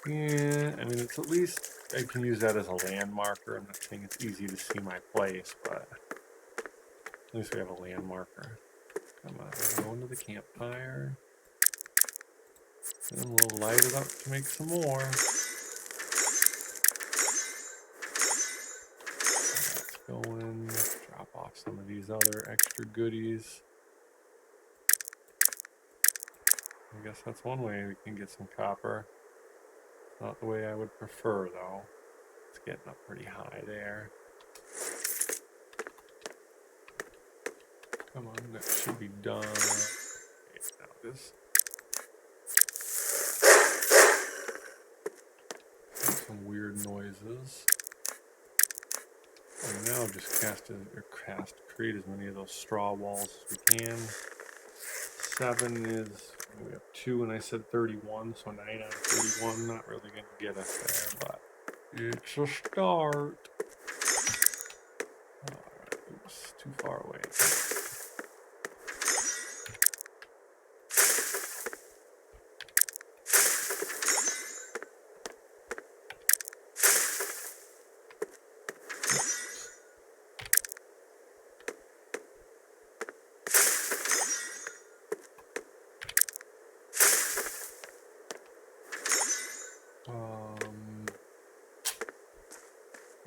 Yeah, I mean, it's at least I can use that as a land marker. I'm not saying it's easy to see my place, but at least we have a land marker. Come on, go into the campfire. And we'll light it up to make some more. That's going. Drop off some of these other extra goodies. I guess that's one way we can get some copper. Not the way I would prefer, though. It's getting up pretty high there. Come on, that should be done. Okay, now it is. Some weird noises. And now just create as many of those straw walls as we can. 7 is, we have 2 and I said 31, so 9 out of 31, not really going to get us there, but it's a start. Alright, oops, too far away.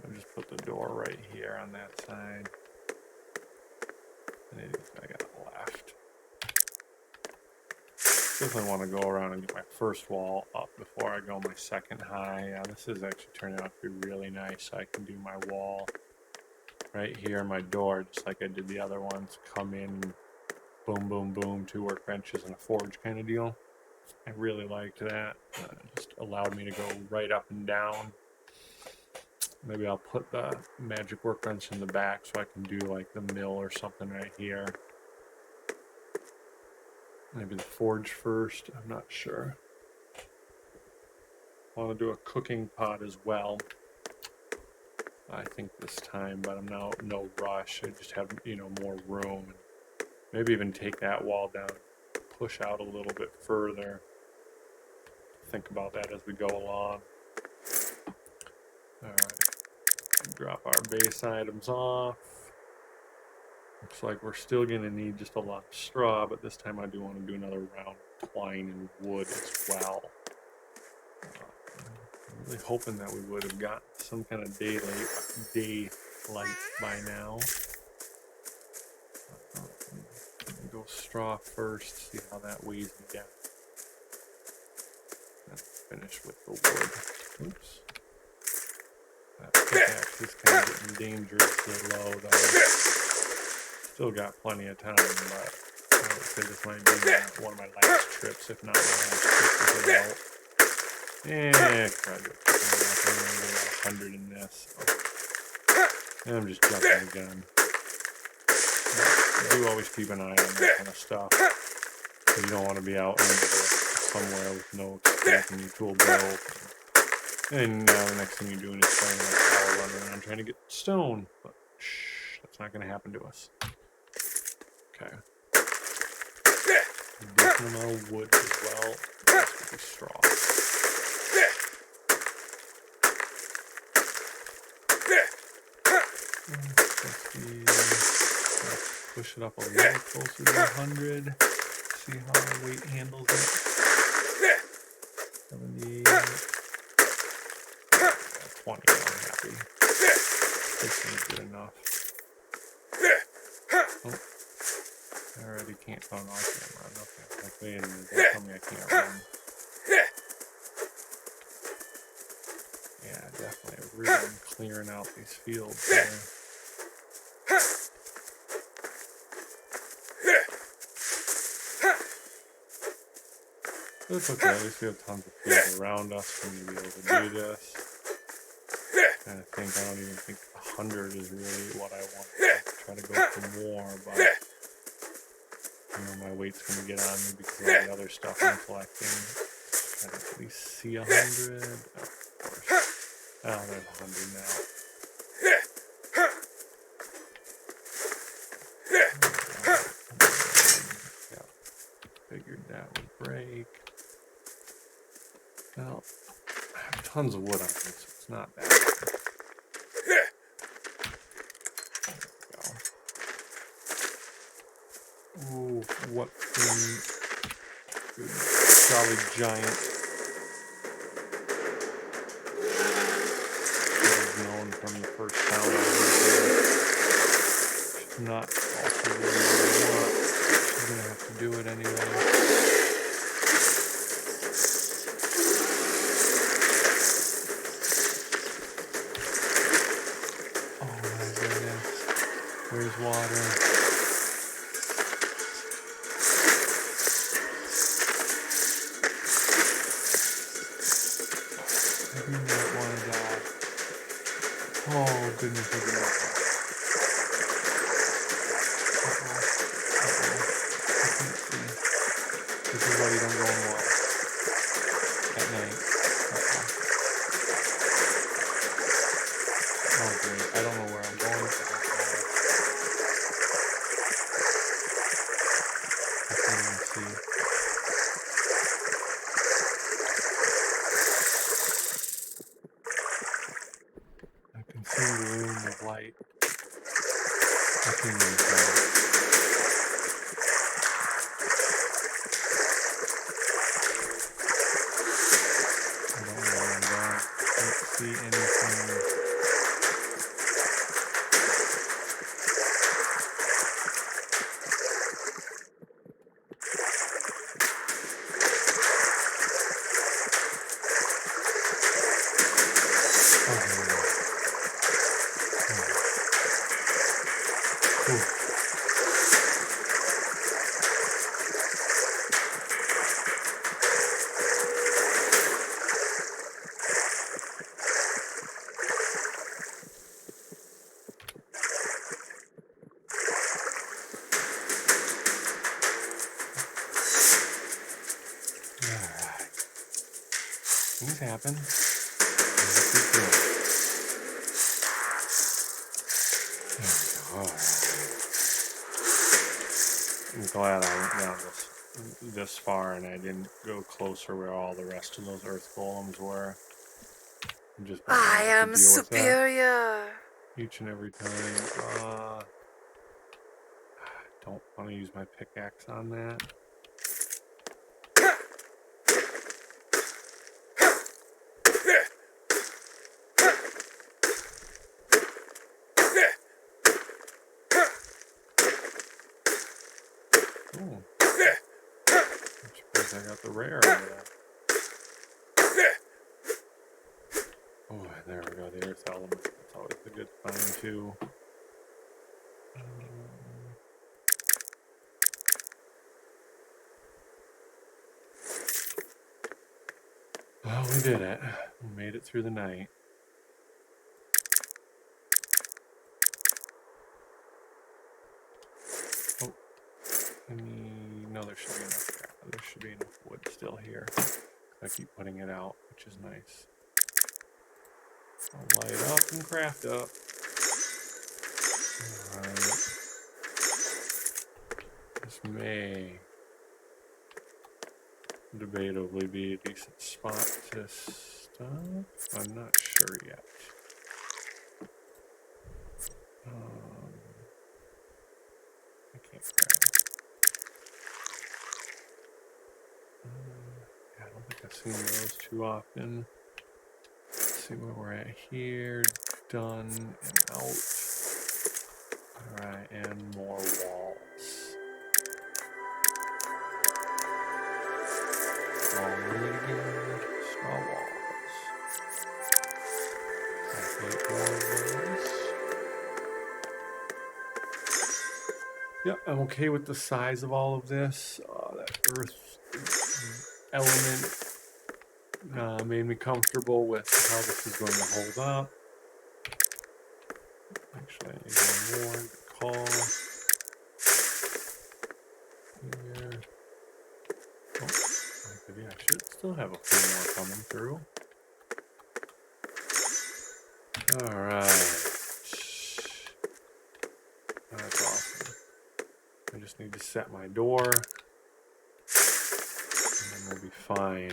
I'll just put the door right here on that side. And I got left. Definitely want to go around and get my first wall up before I go my second high. This is actually turning out to be really nice. I can do my wall right here, my door, just like I did the other ones. Come in, boom, boom, boom, 2 workbenches and a forge kind of deal. I really liked that. Just allowed me to go right up and down. Maybe I'll put the magic workbench in the back so I can do like the mill or something right here. Maybe the forge first, I'm not sure. I want to do a cooking pot as well, I think this time, but I'm now no rush. I just have, more room. Maybe even take that wall down, push out a little bit further. Think about that as we go along. Alright. Drop our base items off. Looks like we're still going to need just a lot of straw, but this time I do want to do another round of twine and wood as well. Really hoping that we would have got some kind of daylight by now. Let me go straw first, see how that weighs me down. Then finish with the wood. Oops. That pickaxe is kind of getting dangerously low, though. Still got plenty of time, but I would say this might be one of my last trips, if not my last trip with it out. Yeah, credit. I'm going to get 100 in this. So. And I'm just jumping the gun. But do always keep an eye on that kind of stuff. Because you don't want to be out in the middle somewhere with no escape and your tool broke. And now the next thing you're doing is playing like power running around trying to get stone. But shh, that's not going to happen to us. Okay. Decent amount of wood as well. That's going to be straw. Let's push it up a little closer to 100. See how our weight handles it. 70. 20. I'm happy. This is good enough. Oh. I already can't. Oh no, I can't run. Okay. Like, wait a minute. Don't tell me I can't run. Yeah, definitely really clearing out these fields there. It's okay, at least we have tons of fields around us for me to be able to do this. And I don't even think 100 is really what I want. I try to go for more, but you know, my weight's going to get on me because of all the other stuff I'm collecting. I can at least see 100. Oh, of course. Oh, there's 100 now. Yeah, figured that would break. Well, I have tons of wood on me, so it's not bad. There we go. Ooh, what the good Jolly Giant is known from the first town I was there. She's not also really what I want. She's gonna have to do it anyway. There's water. I do not want to die. Oh, goodness, I do not want to die. I can't see. This is why you don't go in water at night. Oh, great. I don't know where I'm going. I can see the room of light. I can't even tell. I don't know where I'm going. I can't see anything. Things happen. I'm glad I went down this far and I didn't go closer where all the rest of those earth golems were. I am superior. Each and every time. Don't want to use my pickaxe on that. Cool. I'm surprised I got the rare out of that. Oh, there we go. The earth element. That's always a good find too. Well, we did it. We made it through the night. Oh, no, there should be enough. There should be enough wood still here. I keep putting it out, which is nice. I'll light up and craft up. Alright. This may debatably be a decent spot to stop. I'm not sure yet. I can't grab. I don't think I've seen those too often. Let's see where we're at here. Done and out. Alright, and more walls. Straw walls. I hate more of those. Yep, I'm okay with the size of all of this. That earth element made me comfortable with how this is going to hold up. Actually, I need one more. Good call. Here. Oh, maybe I should still have a few more coming through. Alright. That's awesome. I just need to set my door. And then we'll be fine.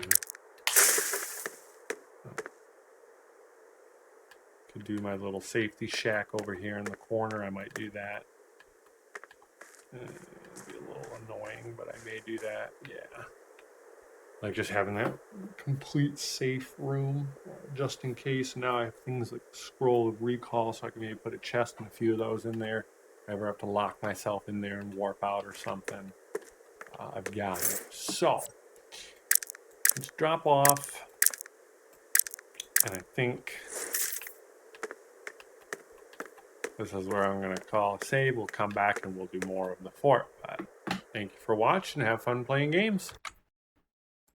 Could do my little safety shack over here in the corner. I might do that. It'll be a little annoying, but I may do that. Yeah. Like just having that complete safe room just in case. Now I have things like Scroll of Recall, so I can maybe put a chest and a few of those in there. If I ever have to lock myself in there and warp out or something, I've got it. So let's drop off. And I think this is where I'm going to call a save. We'll come back and we'll do more of the fort. But thank you for watching. Have fun playing games.